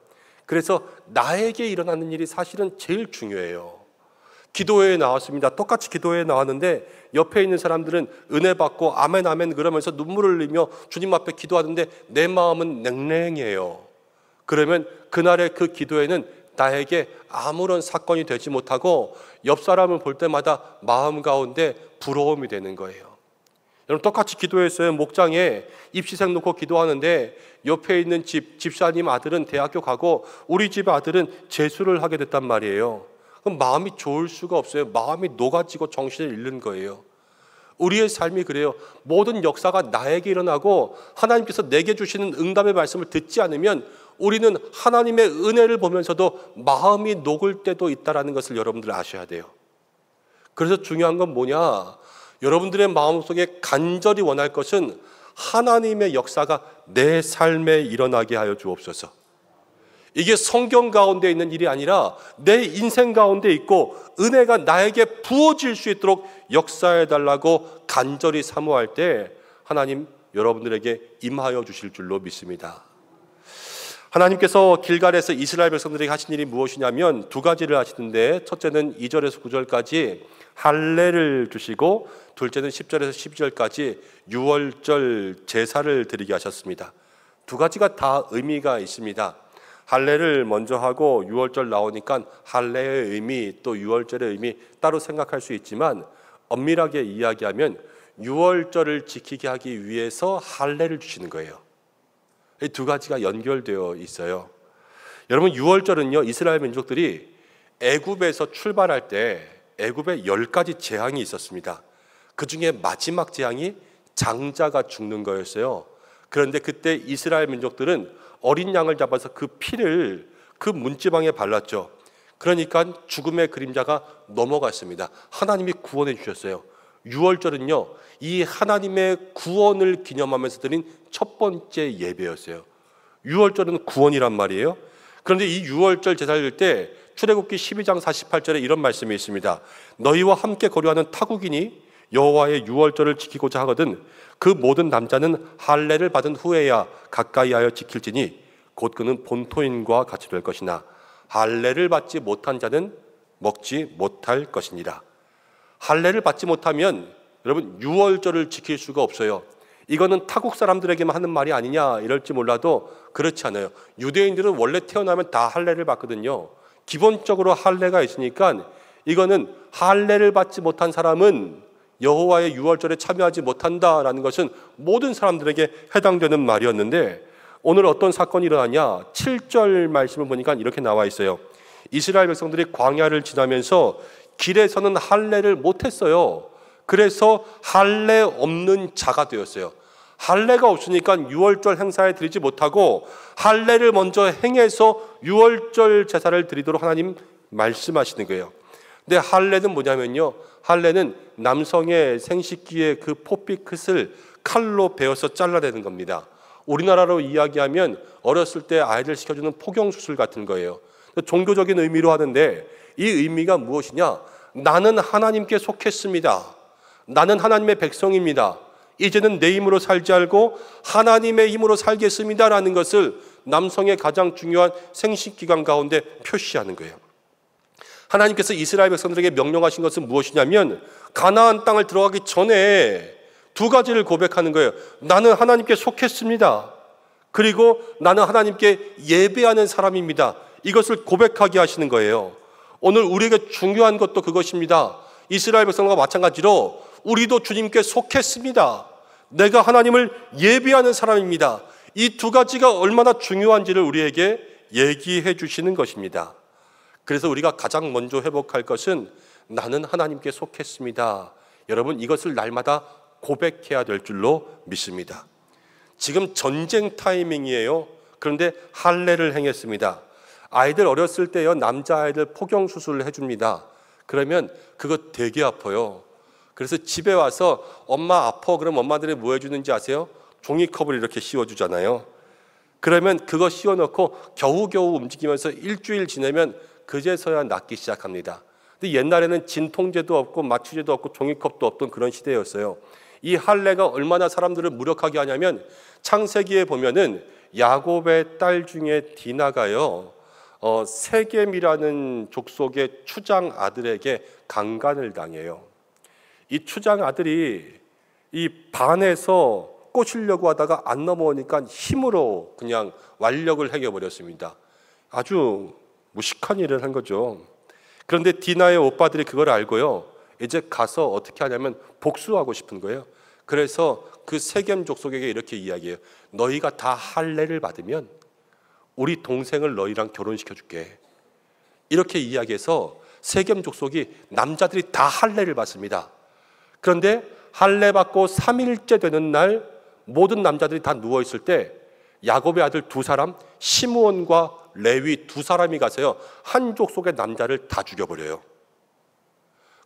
그래서 나에게 일어나는 일이 사실은 제일 중요해요. 기도회에 나왔습니다. 똑같이 기도회에 나왔는데 옆에 있는 사람들은 은혜 받고 아멘 아멘 그러면서 눈물을 흘리며 주님 앞에 기도하는데 내 마음은 냉랭해요. 그러면 그날의 그 기도회는 나에게 아무런 사건이 되지 못하고 옆 사람을 볼 때마다 마음 가운데 부러움이 되는 거예요. 여러분, 똑같이 기도했어요. 목장에 입시생 놓고 기도하는데 옆에 있는 집사님 아들은 대학교 가고 우리 집 아들은 재수를 하게 됐단 말이에요. 그럼 마음이 좋을 수가 없어요. 마음이 녹아지고 정신을 잃는 거예요. 우리의 삶이 그래요. 모든 역사가 나에게 일어나고 하나님께서 내게 주시는 응답의 말씀을 듣지 않으면 우리는 하나님의 은혜를 보면서도 마음이 녹을 때도 있다는 것을 여러분들 아셔야 돼요. 그래서 중요한 건 뭐냐? 여러분들의 마음속에 간절히 원할 것은 하나님의 역사가 내 삶에 일어나게 하여 주옵소서. 이게 성경 가운데 있는 일이 아니라 내 인생 가운데 있고 은혜가 나에게 부어질 수 있도록 역사해 달라고 간절히 사모할 때 하나님 여러분들에게 임하여 주실 줄로 믿습니다. 하나님께서 길갈에서 이스라엘 백성들에게 하신 일이 무엇이냐면 두 가지를 하시는데, 첫째는 2절에서 9절까지 할례를 주시고 둘째는 10절에서 12절까지 유월절 제사를 드리게 하셨습니다. 두 가지가 다 의미가 있습니다. 할례를 먼저 하고 유월절 나오니까 할례의 의미 또 유월절의 의미 따로 생각할 수 있지만 엄밀하게 이야기하면 유월절을 지키게 하기 위해서 할례를 주시는 거예요. 이 두 가지가 연결되어 있어요. 여러분, 유월절은요 이스라엘 민족들이 애굽에서 출발할 때 애굽에 10가지 재앙이 있었습니다. 그 중에 마지막 재앙이 장자가 죽는 거였어요. 그런데 그때 이스라엘 민족들은 어린 양을 잡아서 그 피를 그 문지방에 발랐죠. 그러니까 죽음의 그림자가 넘어갔습니다. 하나님이 구원해 주셨어요. 유월절은요 이 하나님의 구원을 기념하면서 드린 첫 번째 예배였어요. 유월절은 구원이란 말이에요. 그런데 이 유월절 제사를 드릴 때 출애굽기 12장 48절에 이런 말씀이 있습니다. 너희와 함께 거류하는 타국인이 여호와의 유월절을 지키고자 하거든 그 모든 남자는 할례를 받은 후에야 가까이 하여 지킬지니 곧 그는 본토인과 같이 될 것이나 할례를 받지 못한 자는 먹지 못할 것이니라. 할례를 받지 못하면 여러분 유월절을 지킬 수가 없어요. 이거는 타국 사람들에게만 하는 말이 아니냐 이럴지 몰라도 그렇지 않아요. 유대인들은 원래 태어나면 다 할례를 받거든요. 기본적으로 할례가 있으니까 이거는 할례를 받지 못한 사람은 여호와의 유월절에 참여하지 못한다라는 것은 모든 사람들에게 해당되는 말이었는데 오늘 어떤 사건이 일어나냐? 7절 말씀을 보니까 이렇게 나와 있어요. 이스라엘 백성들이 광야를 지나면서 길에서는 할례를 못했어요. 그래서 할례 없는 자가 되었어요. 할례가 없으니까 유월절 행사에 드리지 못하고 할례를 먼저 행해서 유월절 제사를 드리도록 하나님 말씀하시는 거예요. 근데 할례는 뭐냐면요, 할례는 남성의 생식기의 그 포피끝을 칼로 베어서 잘라내는 겁니다. 우리나라로 이야기하면 어렸을 때 아이들 시켜주는 포경수술 같은 거예요. 종교적인 의미로 하는데 이 의미가 무엇이냐? 나는 하나님께 속했습니다. 나는 하나님의 백성입니다. 이제는 내 힘으로 살지 않고 하나님의 힘으로 살겠습니다라는 것을 남성의 가장 중요한 생식기관 가운데 표시하는 거예요. 하나님께서 이스라엘 백성들에게 명령하신 것은 무엇이냐면 가나안 땅을 들어가기 전에 두 가지를 고백하는 거예요. 나는 하나님께 속했습니다. 그리고 나는 하나님께 예배하는 사람입니다. 이것을 고백하게 하시는 거예요. 오늘 우리에게 중요한 것도 그것입니다. 이스라엘 백성과 마찬가지로 우리도 주님께 속했습니다. 내가 하나님을 예배하는 사람입니다. 이 두 가지가 얼마나 중요한지를 우리에게 얘기해 주시는 것입니다. 그래서 우리가 가장 먼저 회복할 것은 나는 하나님께 속했습니다. 여러분, 이것을 날마다 고백해야 될 줄로 믿습니다. 지금 전쟁 타이밍이에요. 그런데 할례를 행했습니다. 아이들 어렸을 때요, 남자아이들 포경 수술을 해줍니다. 그러면 그거 되게 아파요. 그래서 집에 와서 엄마 아파 그럼 엄마들이 뭐 해주는지 아세요? 종이컵을 이렇게 씌워주잖아요. 그러면 그거 씌워놓고 겨우겨우 움직이면서 일주일 지내면 그제서야 낫기 시작합니다. 근데 옛날에는 진통제도 없고 마취제도 없고 종이컵도 없던 그런 시대였어요. 이 할례가 얼마나 사람들을 무력하게 하냐면 창세기에 보면은 야곱의 딸 중에 디나가요, 세겜이라는 족속의 추장 아들에게 강간을 당해요. 이 추장 아들이 이 반에서 꼬시려고 하다가 안 넘어오니까 힘으로 그냥 완력을 행해버렸습니다. 아주 무식한 일을 한 거죠. 그런데 디나의 오빠들이 그걸 알고요, 이제 가서 어떻게 하냐면 복수하고 싶은 거예요. 그래서 그 세겜 족속에게 이렇게 이야기해요. 너희가 다 할례를 받으면 우리 동생을 너희랑 결혼시켜줄게. 이렇게 이야기해서 세겜 족속이 남자들이 다 할례를 받습니다. 그런데 할례 받고 3일째 되는 날 모든 남자들이 다 누워있을 때 야곱의 아들 두 사람, 시므온과 레위 두 사람이 가서요, 한 족속의 남자를 다 죽여버려요.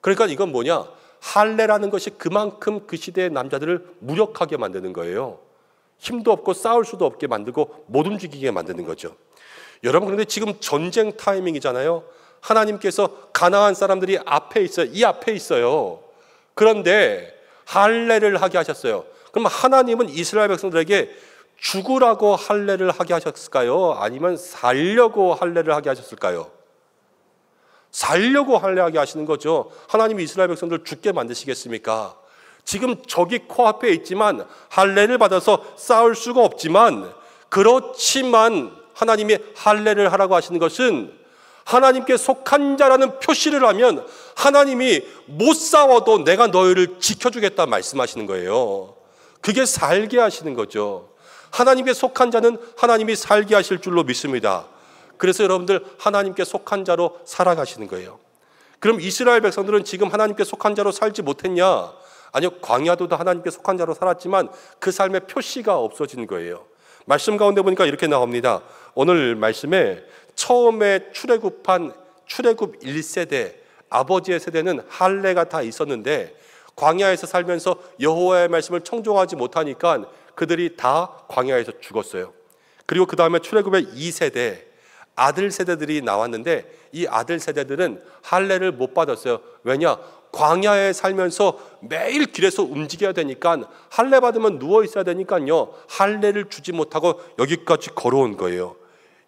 그러니까 이건 뭐냐? 할례라는 것이 그만큼 그 시대의 남자들을 무력하게 만드는 거예요. 힘도 없고 싸울 수도 없게 만들고 못 움직이게 만드는 거죠. 여러분, 그런데 지금 전쟁 타이밍이잖아요. 하나님께서 가나안 사람들이 앞에 있어요. 이 앞에 있어요. 그런데 할례를 하게 하셨어요. 그럼 하나님은 이스라엘 백성들에게 죽으라고 할례를 하게 하셨을까요? 아니면 살려고 할례를 하게 하셨을까요? 살려고 할례하게 하시는 거죠. 하나님이 이스라엘 백성들 죽게 만드시겠습니까? 지금 적이 코앞에 있지만 할례를 받아서 싸울 수가 없지만, 그렇지만 하나님이 할례를 하라고 하시는 것은 하나님께 속한 자라는 표시를 하면 하나님이 못 싸워도 내가 너희를 지켜주겠다 말씀하시는 거예요. 그게 살게 하시는 거죠. 하나님께 속한 자는 하나님이 살게 하실 줄로 믿습니다. 그래서 여러분들 하나님께 속한 자로 살아가시는 거예요. 그럼 이스라엘 백성들은 지금 하나님께 속한 자로 살지 못했냐? 아니요, 광야도 하나님께 속한 자로 살았지만 그 삶의 표시가 없어진 거예요. 말씀 가운데 보니까 이렇게 나옵니다. 오늘 말씀에 처음에 출애굽한 출애굽 1세대, 아버지의 세대는 할례가 다 있었는데 광야에서 살면서 여호와의 말씀을 청종하지 못하니까 그들이 다 광야에서 죽었어요. 그리고 그 다음에 출애굽의 2세대, 아들 세대들이 나왔는데 이 아들 세대들은 할례를 못 받았어요. 왜냐? 광야에 살면서 매일 길에서 움직여야 되니까 할례 받으면 누워 있어야 되니까요, 할례를 주지 못하고 여기까지 걸어온 거예요.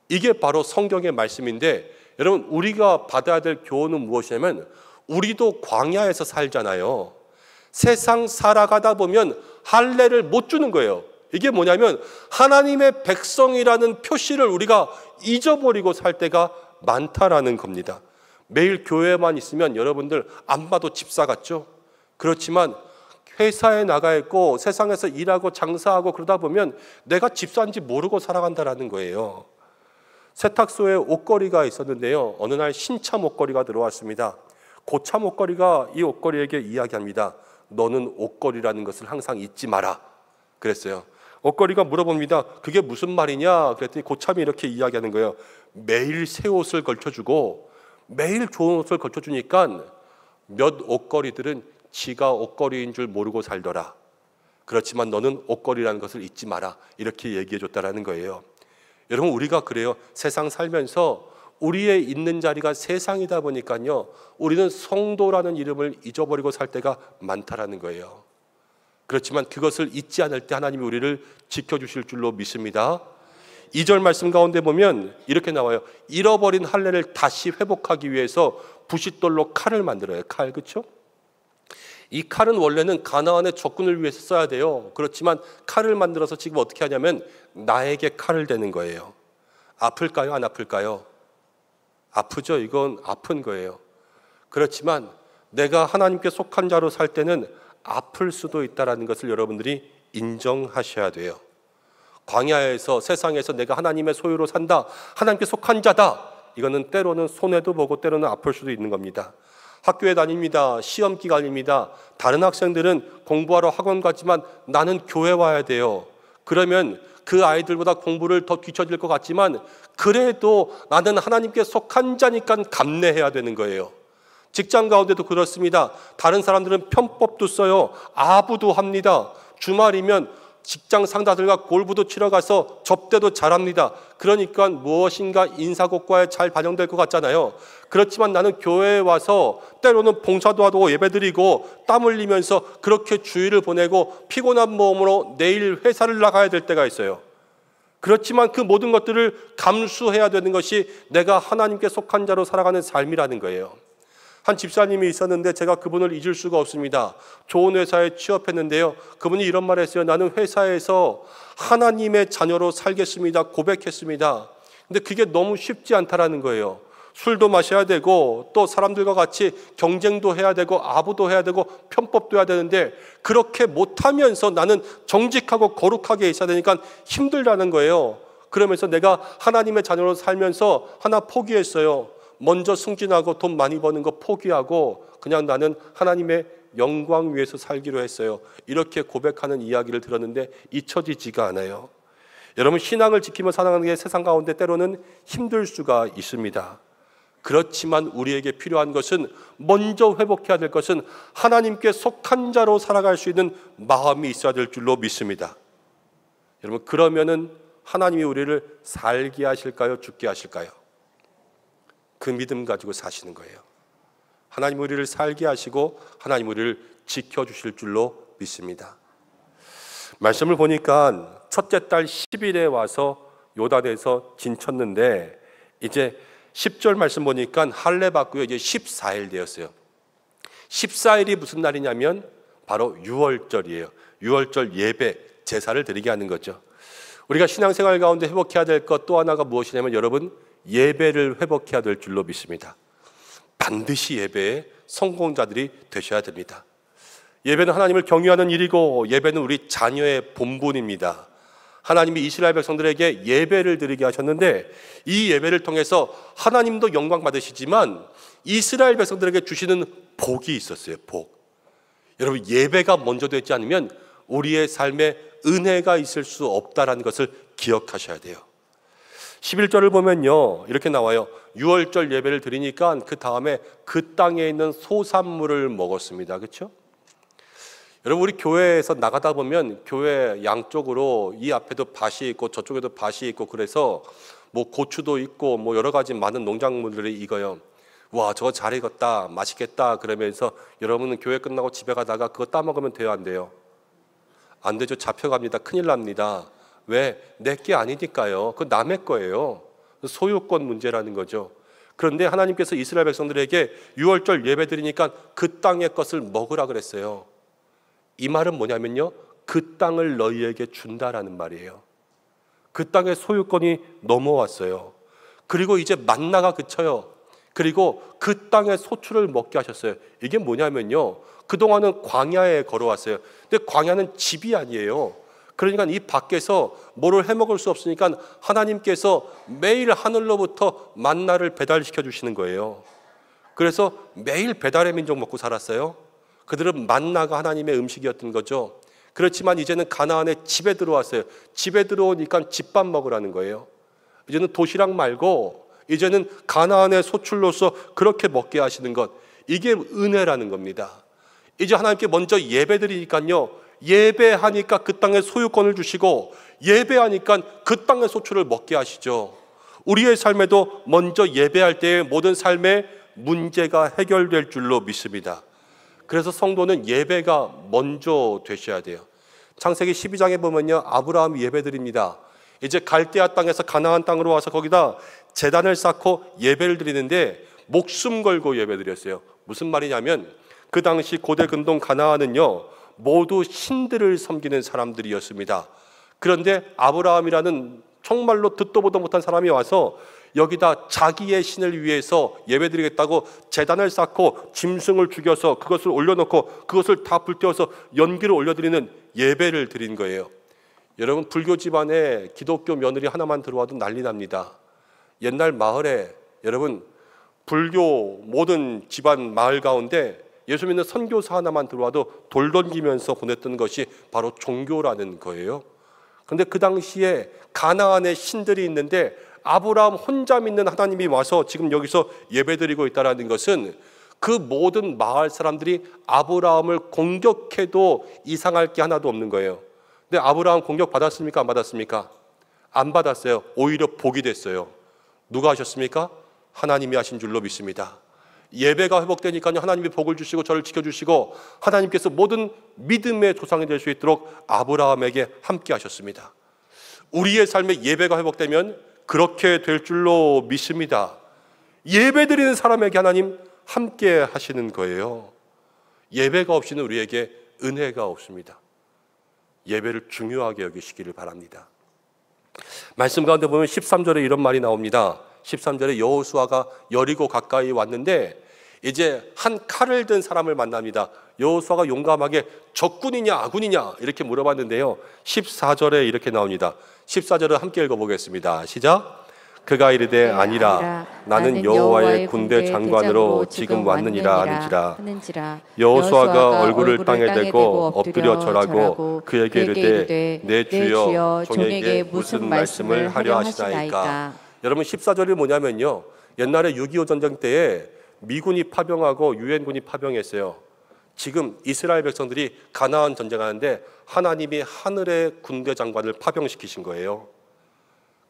이게 바로 성경의 말씀인데, 여러분, 우리가 받아야 될 교훈은 무엇이냐면 우리도 광야에서 살잖아요. 세상 살아가다 보면 할례를 못 주는 거예요. 이게 뭐냐면 하나님의 백성이라는 표시를 우리가 잊어버리고 살 때가 많다라는 겁니다. 매일 교회만 있으면 여러분들 안 봐도 집사 같죠? 그렇지만 회사에 나가 있고 세상에서 일하고 장사하고 그러다 보면 내가 집사인지 모르고 살아간다라는 거예요. 세탁소에 옷걸이가 있었는데요, 어느 날 신차 옷걸이가 들어왔습니다. 고참 옷걸이가 이 옷걸이에게 이야기합니다. 너는 옷걸이라는 것을 항상 잊지 마라 그랬어요. 옷걸이가 물어봅니다. 그게 무슨 말이냐? 그랬더니 고참이 이렇게 이야기하는 거예요. 매일 새 옷을 걸쳐주고 매일 좋은 옷을 걸쳐주니까 몇 옷걸이들은 지가 옷걸이인 줄 모르고 살더라. 그렇지만 너는 옷걸이라는 것을 잊지 마라. 이렇게 얘기해 줬다라는 거예요. 여러분, 우리가 그래요. 세상 살면서 우리의 있는 자리가 세상이다 보니까요, 우리는 성도라는 이름을 잊어버리고 살 때가 많다라는 거예요. 그렇지만 그것을 잊지 않을 때 하나님이 우리를 지켜주실 줄로 믿습니다. 2절 말씀 가운데 보면 이렇게 나와요. 잃어버린 할례를 다시 회복하기 위해서 부싯돌로 칼을 만들어요. 칼, 그렇죠? 이 칼은 원래는 가나안의 적군을 위해서 써야 돼요. 그렇지만 칼을 만들어서 지금 어떻게 하냐면 나에게 칼을 대는 거예요. 아플까요? 안 아플까요? 아프죠. 이건 아픈 거예요. 그렇지만 내가 하나님께 속한 자로 살 때는 아플 수도 있다는 것을 여러분들이 인정하셔야 돼요. 광야에서, 세상에서 내가 하나님의 소유로 산다, 하나님께 속한 자다, 이거는 때로는 손해도 보고 때로는 아플 수도 있는 겁니다. 학교에 다닙니다. 시험 기간입니다. 다른 학생들은 공부하러 학원 가지만 나는 교회 와야 돼요. 그러면 그 아이들보다 공부를 더 뒤처질 것 같지만 그래도 나는 하나님께 속한 자니까 감내해야 되는 거예요. 직장 가운데도 그렇습니다. 다른 사람들은 편법도 써요. 아부도 합니다. 주말이면 직장 상사들과 골프도 치러 가서 접대도 잘합니다. 그러니까 무엇인가 인사고과에 잘 반영될 것 같잖아요. 그렇지만 나는 교회에 와서 때로는 봉사도 하고 예배드리고 땀 흘리면서 그렇게 주일을 보내고 피곤한 몸으로 내일 회사를 나가야 될 때가 있어요. 그렇지만 그 모든 것들을 감수해야 되는 것이 내가 하나님께 속한 자로 살아가는 삶이라는 거예요. 한 집사님이 있었는데 제가 그분을 잊을 수가 없습니다. 좋은 회사에 취업했는데요. 그분이 이런 말을 했어요. 나는 회사에서 하나님의 자녀로 살겠습니다. 고백했습니다. 근데 그게 너무 쉽지 않다라는 거예요. 술도 마셔야 되고 또 사람들과 같이 경쟁도 해야 되고 아부도 해야 되고 편법도 해야 되는데 그렇게 못하면서 나는 정직하고 거룩하게 있어야 되니까 힘들다는 거예요. 그러면서 내가 하나님의 자녀로 살면서 하나 포기했어요. 먼저 승진하고 돈 많이 버는 거 포기하고 그냥 나는 하나님의 영광 위해서 살기로 했어요. 이렇게 고백하는 이야기를 들었는데 잊혀지지가 않아요. 여러분, 신앙을 지키며 살아가는 게 세상 가운데 때로는 힘들 수가 있습니다. 그렇지만 우리에게 필요한 것은, 먼저 회복해야 될 것은 하나님께 속한 자로 살아갈 수 있는 마음이 있어야 될 줄로 믿습니다. 여러분, 그러면은 하나님이 우리를 살게 하실까요? 죽게 하실까요? 그 믿음 가지고 사시는 거예요. 하나님 우리를 살게 하시고 하나님 우리를 지켜주실 줄로 믿습니다. 말씀을 보니까 첫째 달 10일에 와서 요단에서 진쳤는데 이제 10절 말씀 보니까 할례 받고요. 이제 14일 되었어요. 14일이 무슨 날이냐면 바로 6월절이에요. 6월절 예배, 제사를 드리게 하는 거죠. 우리가 신앙생활 가운데 회복해야 될 것 또 하나가 무엇이냐면 여러분, 예배를 회복해야 될 줄로 믿습니다. 반드시 예배의 성공자들이 되셔야 됩니다. 예배는 하나님을 경유하는 일이고 예배는 우리 자녀의 본분입니다. 하나님이 이스라엘 백성들에게 예배를 드리게 하셨는데 이 예배를 통해서 하나님도 영광 받으시지만 이스라엘 백성들에게 주시는 복이 있었어요. 복. 여러분, 예배가 먼저 되지 않으면 우리의 삶에 은혜가 있을 수 없다는 것을 기억하셔야 돼요. 11절을 보면요, 이렇게 나와요. 6월절 예배를 드리니까 그 다음에 그 땅에 있는 소산물을 먹었습니다. 그렇죠? 여러분, 우리 교회에서 나가다 보면 교회 양쪽으로 이 앞에도 밭이 있고 저쪽에도 밭이 있고 그래서 뭐 고추도 있고 뭐 여러 가지 많은 농작물들이 익어요. 와, 저거 잘 익었다, 맛있겠다 그러면서 여러분은 교회 끝나고 집에 가다가 그거 따먹으면 돼요, 안 돼요? 안 되죠. 잡혀갑니다. 큰일 납니다. 왜? 내게 아니니까요. 그건 남의 거예요. 소유권 문제라는 거죠. 그런데 하나님께서 이스라엘 백성들에게 6월절 예배 드리니까 그 땅의 것을 먹으라 그랬어요. 이 말은 뭐냐면요, 그 땅을 너희에게 준다라는 말이에요. 그 땅의 소유권이 넘어왔어요. 그리고 이제 만나가 그쳐요. 그리고 그 땅의 소출을 먹게 하셨어요. 이게 뭐냐면요, 그동안은 광야에 걸어왔어요. 근데 광야는 집이 아니에요. 그러니까 이 밖에서 뭐를 해먹을 수 없으니까 하나님께서 매일 하늘로부터 만나를 배달시켜 주시는 거예요. 그래서 매일 배달의 민족 먹고 살았어요. 그들은 만나가 하나님의 음식이었던 거죠. 그렇지만 이제는 가나안의 집에 들어왔어요. 집에 들어오니까 집밥 먹으라는 거예요. 이제는 도시락 말고 이제는 가나안의 소출로서 그렇게 먹게 하시는 것, 이게 은혜라는 겁니다. 이제 하나님께 먼저 예배드리니까요, 예배하니까 그 땅의 소유권을 주시고 예배하니까 그 땅의 소출을 먹게 하시죠. 우리의 삶에도 먼저 예배할 때의 모든 삶의 문제가 해결될 줄로 믿습니다. 그래서 성도는 예배가 먼저 되셔야 돼요. 창세기 12장에 보면요, 아브라함이 예배드립니다. 이제 갈대아 땅에서 가나안 땅으로 와서 거기다 제단을 쌓고 예배를 드리는데 목숨 걸고 예배 드렸어요. 무슨 말이냐면 그 당시 고대 근동 가나안은요 모두 신들을 섬기는 사람들이었습니다. 그런데 아브라함이라는 정말로 듣도 보도 못한 사람이 와서 여기다 자기의 신을 위해서 예배드리겠다고 제단을 쌓고 짐승을 죽여서 그것을 올려놓고 그것을 다 불태워서 연기를 올려드리는 예배를 드린 거예요. 여러분, 불교 집안에 기독교 며느리 하나만 들어와도 난리 납니다. 옛날 마을에 여러분 불교 모든 집안 마을 가운데 예수 믿는 선교사 하나만 들어와도 돌 던지면서 보냈던 것이 바로 종교라는 거예요. 그런데 그 당시에 가나안에 신들이 있는데 아브라함 혼자 믿는 하나님이 와서 지금 여기서 예배드리고 있다는 것은 그 모든 마을 사람들이 아브라함을 공격해도 이상할 게 하나도 없는 거예요. 근데 아브라함 공격 받았습니까? 안 받았습니까? 안 받았어요. 오히려 복이 됐어요. 누가 하셨습니까? 하나님이 하신 줄로 믿습니다. 예배가 회복되니까요 하나님이 복을 주시고 저를 지켜주시고 하나님께서 모든 믿음의 조상이 될 수 있도록 아브라함에게 함께 하셨습니다. 우리의 삶에 예배가 회복되면 그렇게 될 줄로 믿습니다. 예배드리는 사람에게 하나님 함께 하시는 거예요. 예배가 없이는 우리에게 은혜가 없습니다. 예배를 중요하게 여기시기를 바랍니다. 말씀 가운데 보면 13절에 이런 말이 나옵니다. 13절에 여호수아가 여리고 가까이 왔는데 이제 한 칼을 든 사람을 만납니다. 여호수아가 용감하게 적군이냐 아군이냐 이렇게 물어봤는데요 14절에 이렇게 나옵니다. 14절을 함께 읽어보겠습니다. 시작. 그가 이르되 아니라 나는 여호와의 군대 장관으로 지금 왔느니라 하는지라. 여호수아가 얼굴을 땅에 대고 엎드려 절하고 그에게 이르되 내 주여 종에게 무슨 말씀을 하려 하시나이까. 여러분 14절이 뭐냐면요 옛날에 6.25 전쟁 때에 미군이 파병하고 유엔군이 파병했어요. 지금 이스라엘 백성들이 가나안 전쟁하는데 하나님이 하늘의 군대 장관을 파병시키신 거예요.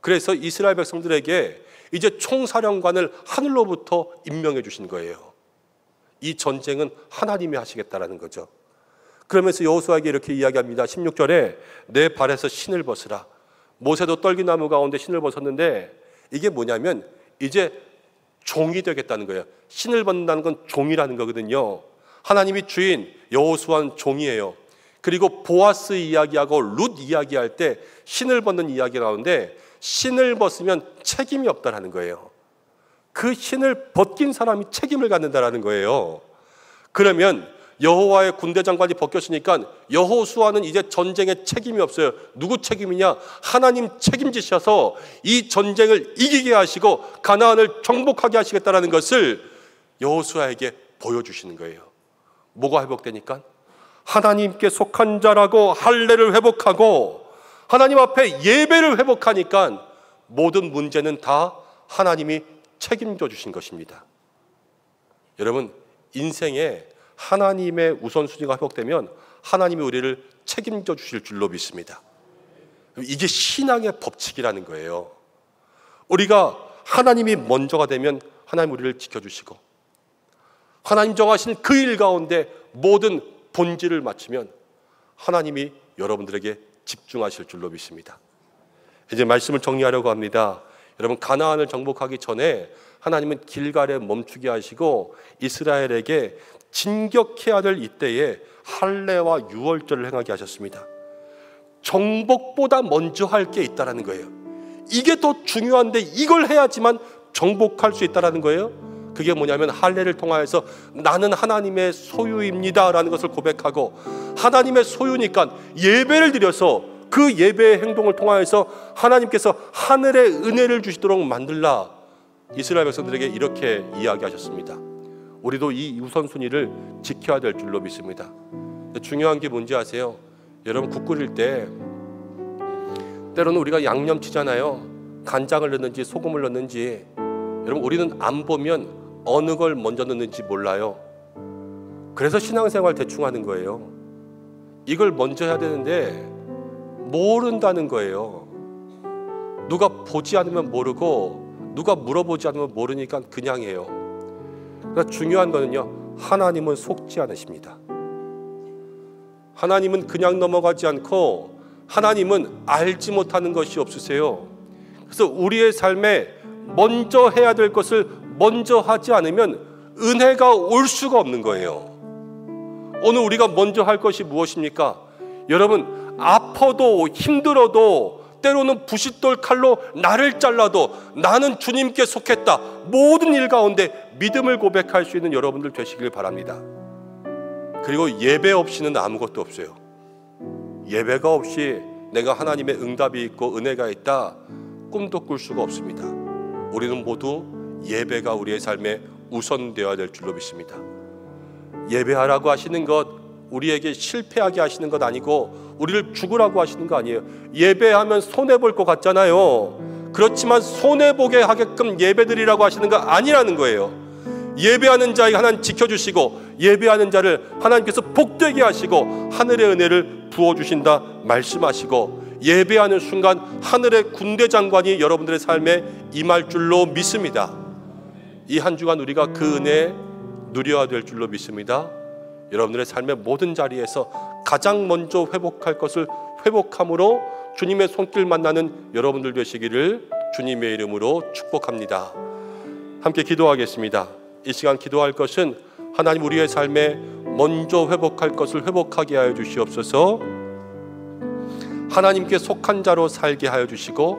그래서 이스라엘 백성들에게 이제 총사령관을 하늘로부터 임명해 주신 거예요. 이 전쟁은 하나님이 하시겠다라는 거죠. 그러면서 여호수아에게 이렇게 이야기합니다. 16절에 내 발에서 신을 벗으라. 모세도 떨기나무 가운데 신을 벗었는데 이게 뭐냐면 이제 종이 되겠다는 거예요. 신을 벗는다는 건 종이라는 거거든요. 하나님이 주인, 여호수아는 종이에요. 그리고 보아스 이야기하고 룻 이야기할 때 신을 벗는 이야기가 나오는데 신을 벗으면 책임이 없다라는 거예요. 그 신을 벗긴 사람이 책임을 갖는다라는 거예요. 그러면 여호와의 군대 장관이 벗겼으니까 여호수아는 이제 전쟁에 책임이 없어요. 누구 책임이냐? 하나님 책임지셔서 이 전쟁을 이기게 하시고 가나안을 정복하게 하시겠다라는 것을 여호수아에게 보여주시는 거예요. 뭐가 회복되니까? 하나님께 속한 자라고 할례를 회복하고 하나님 앞에 예배를 회복하니까 모든 문제는 다 하나님이 책임져 주신 것입니다. 여러분 인생에 하나님의 우선순위가 회복되면 하나님이 우리를 책임져 주실 줄로 믿습니다. 이게 신앙의 법칙이라는 거예요. 우리가 하나님이 먼저가 되면 하나님 우리를 지켜주시고 하나님 정하신 그 일 가운데 모든 본질을 맞추면 하나님이 여러분들에게 집중하실 줄로 믿습니다. 이제 말씀을 정리하려고 합니다. 여러분 가나안을 정복하기 전에 하나님은 길갈에 멈추게 하시고 이스라엘에게 진격해야 될 이때에 할례와 유월절을 행하게 하셨습니다. 정복보다 먼저 할 게 있다는 거예요. 이게 더 중요한데 이걸 해야지만 정복할 수 있다는 거예요. 그게 뭐냐면 할례를 통하여서 나는 하나님의 소유입니다 라는 것을 고백하고 하나님의 소유니까 예배를 드려서 그 예배의 행동을 통하여서 하나님께서 하늘의 은혜를 주시도록 만들라. 이스라엘 백성들에게 이렇게 이야기하셨습니다. 우리도 이 우선순위를 지켜야 될 줄로 믿습니다. 중요한 게 뭔지 아세요? 여러분 국 끓일 때 때로는 우리가 양념치잖아요. 간장을 넣는지 소금을 넣는지 여러분 우리는 안 보면 어느 걸 먼저 넣는지 몰라요. 그래서 신앙생활 대충 하는 거예요. 이걸 먼저 해야 되는데 모른다는 거예요. 누가 보지 않으면 모르고 누가 물어보지 않으면 모르니까 그냥 해요. 그러니까 중요한 거는요 하나님은 속지 않으십니다. 하나님은 그냥 넘어가지 않고 하나님은 알지 못하는 것이 없으세요. 그래서 우리의 삶에 먼저 해야 될 것을 먼저 하지 않으면 은혜가 올 수가 없는 거예요. 오늘 우리가 먼저 할 것이 무엇입니까? 여러분, 아파도 힘들어도 때로는 부싯돌 칼로 나를 잘라도 나는 주님께 속했다. 모든 일 가운데 믿음을 고백할 수 있는 여러분들 되시길 바랍니다. 그리고 예배 없이는 아무것도 없어요. 예배가 없이 내가 하나님의 응답이 있고 은혜가 있다, 꿈도 꿀 수가 없습니다. 우리는 모두 예배가 우리의 삶에 우선되어야 될 줄로 믿습니다. 예배하라고 하시는 것, 우리에게 실패하게 하시는 것 아니고 우리를 죽으라고 하시는 거 아니에요. 예배하면 손해볼 것 같잖아요. 그렇지만 손해보게 하게끔 예배드리라고 하시는 거 아니라는 거예요. 예배하는 자에게 하나님 지켜주시고 예배하는 자를 하나님께서 복되게 하시고 하늘의 은혜를 부어주신다 말씀하시고, 예배하는 순간 하늘의 군대 장관이 여러분들의 삶에 임할 줄로 믿습니다. 이 한 주간 우리가 그 은혜 누려야 될 줄로 믿습니다. 여러분들의 삶의 모든 자리에서 가장 먼저 회복할 것을 회복함으로 주님의 손길 만나는 여러분들 되시기를 주님의 이름으로 축복합니다. 함께 기도하겠습니다. 이 시간 기도할 것은 하나님 우리의 삶에 먼저 회복할 것을 회복하게 하여 주시옵소서. 하나님께 속한 자로 살게 하여 주시고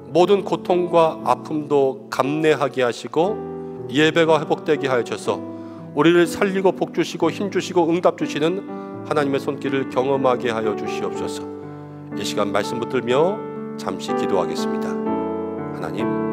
모든 고통과 아픔도 감내하게 하시고 예배가 회복되게 하여 주셔서 우리를 살리고 복주시고 힘주시고 응답 주시는 하나님의 손길을 경험하게 하여 주시옵소서. 이 시간 말씀 붙들며 잠시 기도하겠습니다. 하나님,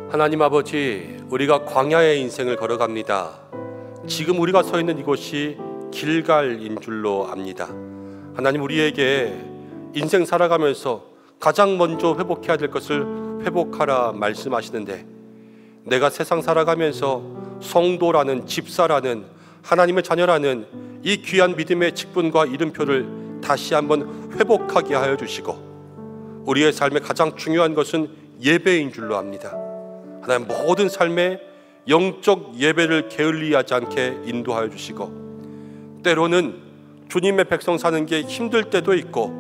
하나님 아버지, 우리가 광야의 인생을 걸어갑니다. 지금 우리가 서 있는 이곳이 길갈인 줄로 압니다. 하나님, 우리에게 인생 살아가면서 가장 먼저 회복해야 될 것을 회복하라 말씀하시는데, 내가 세상 살아가면서 성도라는, 집사라는, 하나님의 자녀라는 이 귀한 믿음의 직분과 이름표를 다시 한번 회복하게 하여 주시고, 우리의 삶의 가장 중요한 것은 예배인 줄로 압니다. 하나님, 모든 삶에 영적 예배를 게을리하지 않게 인도하여 주시고, 때로는 주님의 백성 사는 게 힘들 때도 있고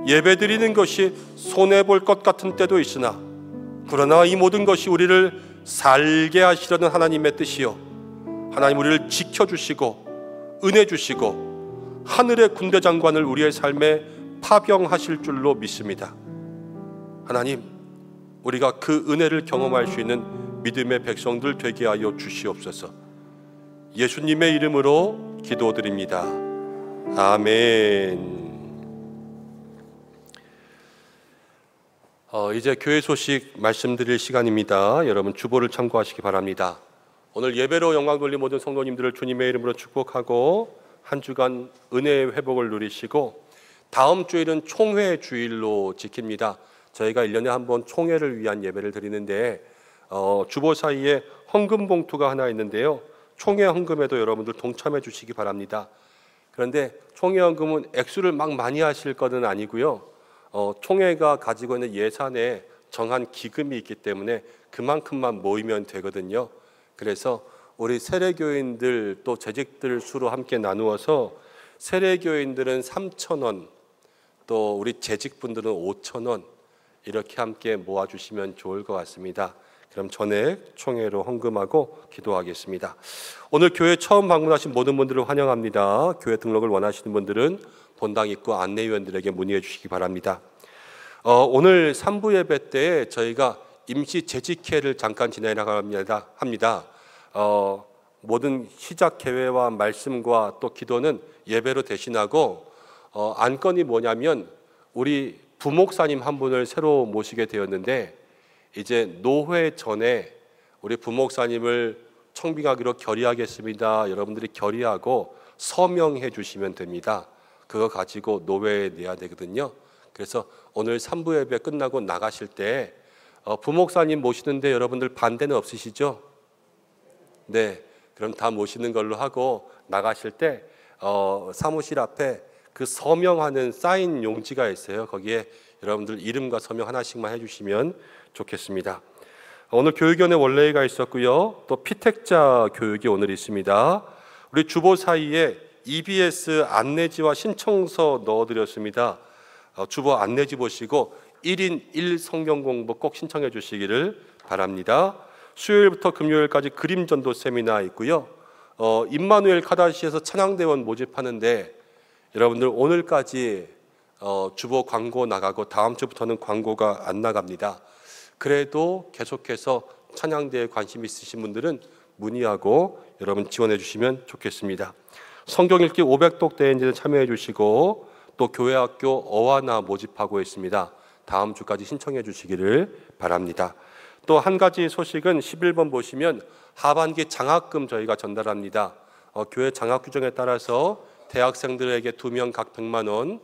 예배 드리는 것이 손해볼 것 같은 때도 있으나, 그러나 이 모든 것이 우리를 살게 하시려는 하나님의 뜻이요, 하나님 우리를 지켜주시고 은혜 주시고 하늘의 군대 장관을 우리의 삶에 파병하실 줄로 믿습니다. 하나님, 우리가 그 은혜를 경험할 수 있는 믿음의 백성들 되게 하여 주시옵소서. 예수님의 이름으로 기도드립니다. 아멘. 이제 교회 소식 말씀드릴 시간입니다. 여러분 주보를 참고하시기 바랍니다. 오늘 예배로 영광 돌린 모든 성도님들을 주님의 이름으로 축복하고 한 주간 은혜의 회복을 누리시고, 다음 주일은 총회 주일로 지킵니다. 저희가 1년에 한 번 총회를 위한 예배를 드리는데 주보 사이에 헌금 봉투가 하나 있는데요, 총회 헌금에도 여러분들 동참해 주시기 바랍니다. 그런데 총회 헌금은 액수를 막 많이 하실 것은 아니고요, 총회가 가지고 있는 예산에 정한 기금이 있기 때문에 그만큼만 모이면 되거든요. 그래서 우리 세례교인들 또 재직들 수로 함께 나누어서 세례교인들은 3,000원, 또 우리 재직분들은 5,000원 이렇게 함께 모아주시면 좋을 것 같습니다. 그럼 전액 총회로 헌금하고 기도하겠습니다. 오늘 교회 처음 방문하신 모든 분들을 환영합니다. 교회 등록을 원하시는 분들은 본당 입구 안내위원들에게 문의해 주시기 바랍니다. 오늘 3부 예배 때 저희가 임시 재직회를 잠깐 진행하려고 합니다. 모든 시작 계획과 말씀과 또 기도는 예배로 대신하고 안건이 뭐냐면 우리 부목사님 한 분을 새로 모시게 되었는데 이제 노회 전에 우리 부목사님을 청빙하기로 결의하겠습니다. 여러분들이 결의하고 서명해 주시면 됩니다. 그거 가지고 노회에 내야 되거든요. 그래서 오늘 3부 예배 끝나고 나가실 때 부목사님 모시는데 여러분들 반대는 없으시죠? 네, 그럼 다 모시는 걸로 하고 나가실 때 사무실 앞에 그 서명하는 사인 용지가 있어요. 거기에 여러분들 이름과 서명 하나씩만 해주시면 좋겠습니다. 오늘 교육위원회 원래회가 있었고요. 또 피택자 교육이 오늘 있습니다. 우리 주보 사이에 EBS 안내지와 신청서 넣어드렸습니다. 주보 안내지 보시고 1인 1 성경 공부 꼭 신청해 주시기를 바랍니다. 수요일부터 금요일까지 그림 전도 세미나 있고요. 임마누엘 카다시에서 찬양대원 모집하는데 여러분들 오늘까지 주보 광고 나가고 다음 주부터는 광고가 안 나갑니다. 그래도 계속해서 찬양대에 관심 있으신 분들은 문의하고 여러분 지원해 주시면 좋겠습니다. 성경 읽기 500독 대행진에 참여해 주시고 또 교회학교 어와나 모집하고 있습니다. 다음 주까지 신청해 주시기를 바랍니다. 또 한 가지 소식은 11번 보시면 하반기 장학금 저희가 전달합니다. 교회 장학 규정에 따라서 대학생들에게 2명 각 100만 원,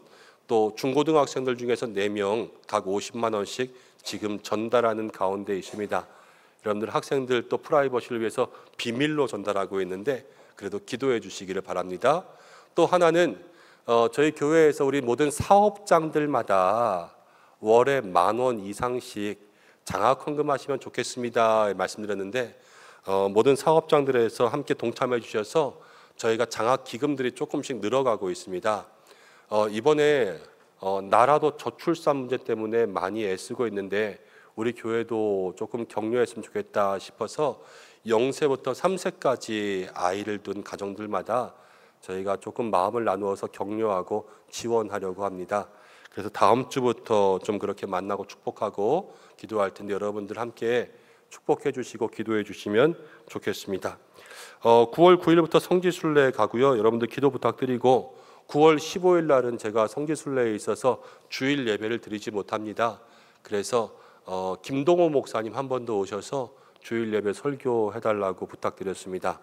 또 중고등학생들 중에서 4명 각 50만 원씩 지금 전달하는 가운데 있습니다. 여러분들 학생들 또 프라이버시를 위해서 비밀로 전달하고 있는데 그래도 기도해 주시기를 바랍니다. 또 하나는 저희 교회에서 우리 모든 사업장들마다 월에 10,000원 이상씩 장학 헌금하시면 좋겠습니다 말씀드렸는데 모든 사업장들에서 함께 동참해 주셔서 저희가 장학 기금들이 조금씩 늘어가고 있습니다. 이번에 나라도 저출산 문제 때문에 많이 애쓰고 있는데 우리 교회도 조금 격려했으면 좋겠다 싶어서 0세부터 3세까지 아이를 둔 가정들마다 저희가 조금 마음을 나누어서 격려하고 지원하려고 합니다. 그래서 다음 주부터 좀 그렇게 만나고 축복하고 기도할 텐데 여러분들 함께 축복해 주시고 기도해 주시면 좋겠습니다. 9월 9일부터 성지순례 가고요. 여러분들 기도 부탁드리고 9월 15일 날은 제가 성지순례에 있어서 주일 예배를 드리지 못합니다. 그래서 김동호 목사님 한 번 더 오셔서 주일 예배 설교해달라고 부탁드렸습니다.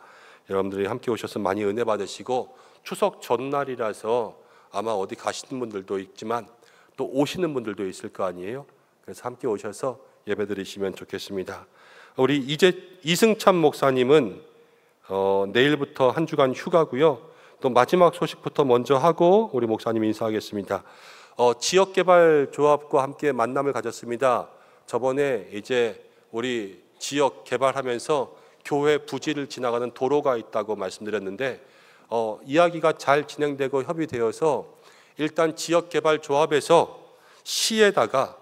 여러분들이 함께 오셔서 많이 은혜 받으시고 추석 전날이라서 아마 어디 가시는 분들도 있지만 또 오시는 분들도 있을 거 아니에요. 그래서 함께 오셔서 예배 드리시면 좋겠습니다. 우리 이승찬 목사님은 내일부터 한 주간 휴가고요. 또 마지막 소식부터 먼저 하고 우리 목사님 인사하겠습니다. 지역개발조합과 함께 만남을 가졌습니다. 저번에 이제 우리 지역 개발하면서 교회 부지를 지나가는 도로가 있다고 말씀드렸는데 이야기가 잘 진행되고 협의되어서 일단 지역개발조합에서 시에다가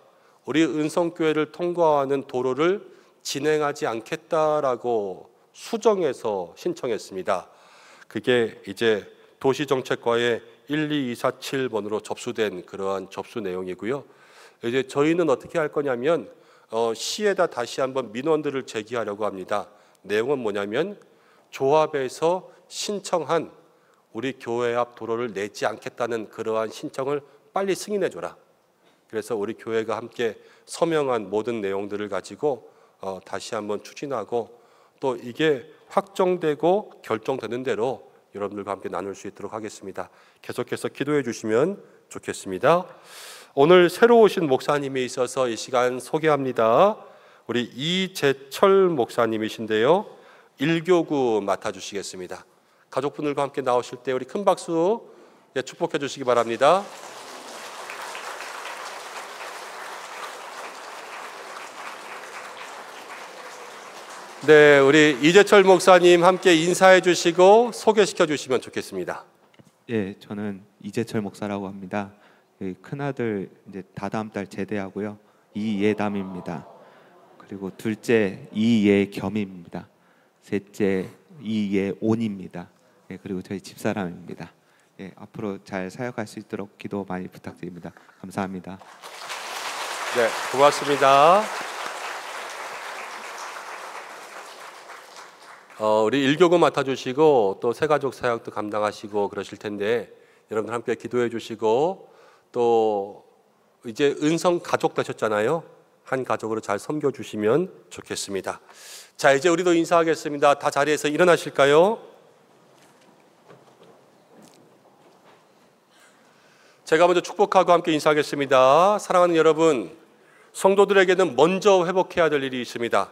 우리 은성교회를 통과하는 도로를 진행하지 않겠다라고 수정해서 신청했습니다. 그게 이제 도시정책과의 12247번으로 접수된 그러한 접수 내용이고요. 이제 저희는 어떻게 할 거냐면 시에다 다시 한번 민원들을 제기하려고 합니다. 내용은 뭐냐면 조합에서 신청한 우리 교회 앞 도로를 내지 않겠다는 그러한 신청을 빨리 승인해 줘라. 그래서 우리 교회가 함께 서명한 모든 내용들을 가지고 다시 한번 추진하고 또 이게 확정되고 결정되는 대로 여러분들과 함께 나눌 수 있도록 하겠습니다. 계속해서 기도해 주시면 좋겠습니다. 오늘 새로 오신 목사님이 있어서 이 시간 소개합니다. 우리 이재철 목사님이신데요. 1교구 맡아주시겠습니다. 가족분들과 함께 나오실 때 우리 큰 박수 축복해 주시기 바랍니다. 네, 우리 이재철 목사님 함께 인사해 주시고 소개시켜 주시면 좋겠습니다. 예, 저는 이재철 목사라고 합니다. 큰아들 이제 다다음 달 제대하고요. 이예담입니다. 그리고 둘째 이예 겸입니다. 셋째 이예 온입니다. 예, 그리고 저희 집사람입니다. 예, 앞으로 잘 사역할 수 있도록 기도 많이 부탁드립니다. 감사합니다. 네, 고맙습니다. 우리 1교구 맡아주시고 또 새가족 사역도 감당하시고 그러실 텐데 여러분들 함께 기도해 주시고 또 이제 은성 가족 되셨잖아요. 한 가족으로 잘 섬겨주시면 좋겠습니다. 자, 이제 우리도 인사하겠습니다. 다 자리에서 일어나실까요? 제가 먼저 축복하고 함께 인사하겠습니다. 사랑하는 여러분, 성도들에게는 먼저 회복해야 될 일이 있습니다.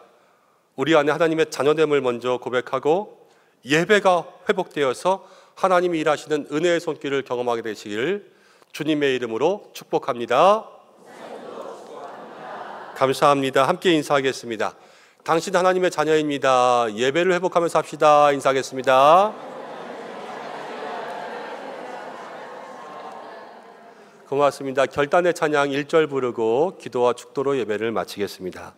우리 안에 하나님의 자녀됨을 먼저 고백하고 예배가 회복되어서 하나님이 일하시는 은혜의 손길을 경험하게 되시길 주님의 이름으로 축복합니다. 감사합니다. 함께 인사하겠습니다. 당신 하나님의 자녀입니다. 예배를 회복하면서 합시다. 인사하겠습니다. 고맙습니다. 결단의 찬양 1절 부르고 기도와 축도로 예배를 마치겠습니다.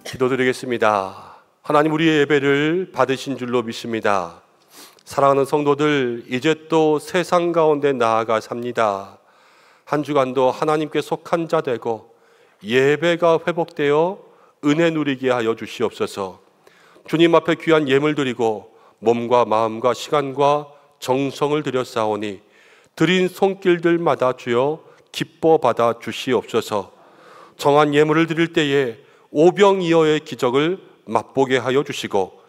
기도드리겠습니다. 하나님, 우리의 예배를 받으신 줄로 믿습니다. 사랑하는 성도들, 이제 또 세상 가운데 나아가 삽니다. 한 주간도 하나님께 속한 자 되고 예배가 회복되어 은혜 누리게 하여 주시옵소서. 주님 앞에 귀한 예물 드리고 몸과 마음과 시간과 정성을 드렸사오니 드린 손길들마다 주여 기뻐 받아 주시옵소서. 정한 예물을 드릴 때에 오병이어의 기적을 맛보게 하여 주시고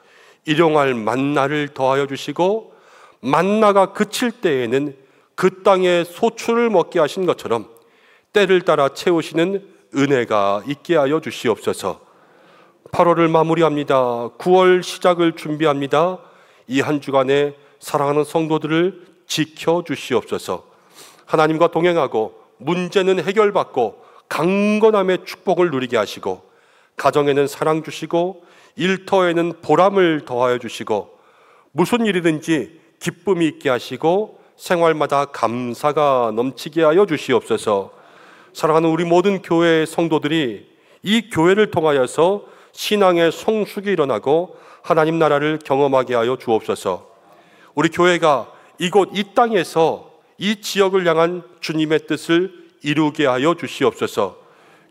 일용할 만나를 더하여 주시고 만나가 그칠 때에는 그 땅에 소출을 먹게 하신 것처럼 때를 따라 채우시는 은혜가 있게 하여 주시옵소서. 8월을 마무리합니다. 9월 시작을 준비합니다. 이 한 주간에 사랑하는 성도들을 지켜 주시옵소서. 하나님과 동행하고 문제는 해결받고 강건함의 축복을 누리게 하시고 가정에는 사랑 주시고 일터에는 보람을 더하여 주시고 무슨 일이든지 기쁨이 있게 하시고 생활마다 감사가 넘치게 하여 주시옵소서. 사랑하는 우리 모든 교회의 성도들이 이 교회를 통하여서 신앙의 성숙이 일어나고 하나님 나라를 경험하게 하여 주옵소서. 우리 교회가 이곳 이 땅에서 이 지역을 향한 주님의 뜻을 이루게 하여 주시옵소서.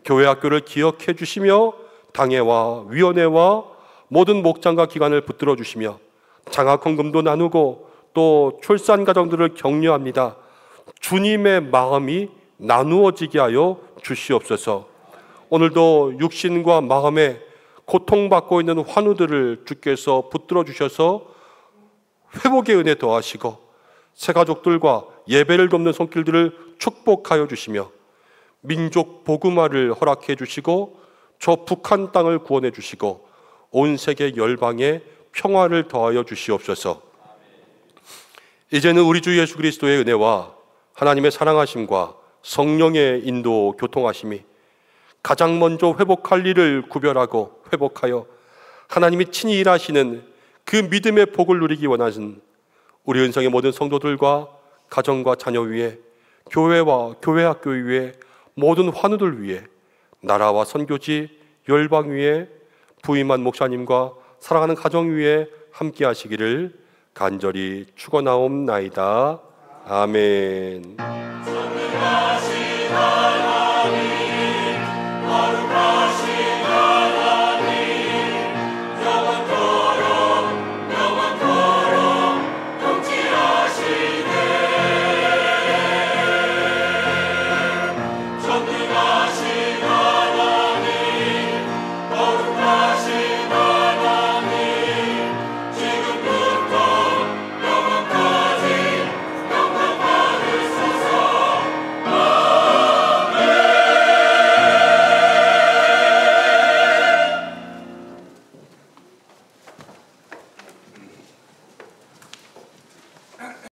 교회 학교를 기억해 주시며 당회와 위원회와 모든 목장과 기관을 붙들어 주시며 장학 헌금도 나누고 또 출산 가정들을 격려합니다. 주님의 마음이 나누어지게 하여 주시옵소서. 오늘도 육신과 마음에 고통받고 있는 환우들을 주께서 붙들어 주셔서 회복의 은혜 더하시고 새 가족들과 예배를 돕는 손길들을 축복하여 주시며 민족 복음화를 허락해 주시고 저 북한 땅을 구원해 주시고 온 세계 열방에 평화를 더하여 주시옵소서. 이제는 우리 주 예수 그리스도의 은혜와 하나님의 사랑하심과 성령의 인도 교통하심이 가장 먼저 회복할 일을 구별하고 회복하여 하나님이 친히 일하시는 그 믿음의 복을 누리기 원하는 우리 은성의 모든 성도들과 가정과 자녀 위에, 교회와 교회 학교 위에, 모든 환우들 위에, 나라와 선교지 열방 위에, 부임한 목사님과 사랑하는 가정 위에 함께 하시기를 간절히 축원하옵나이다. 아멘.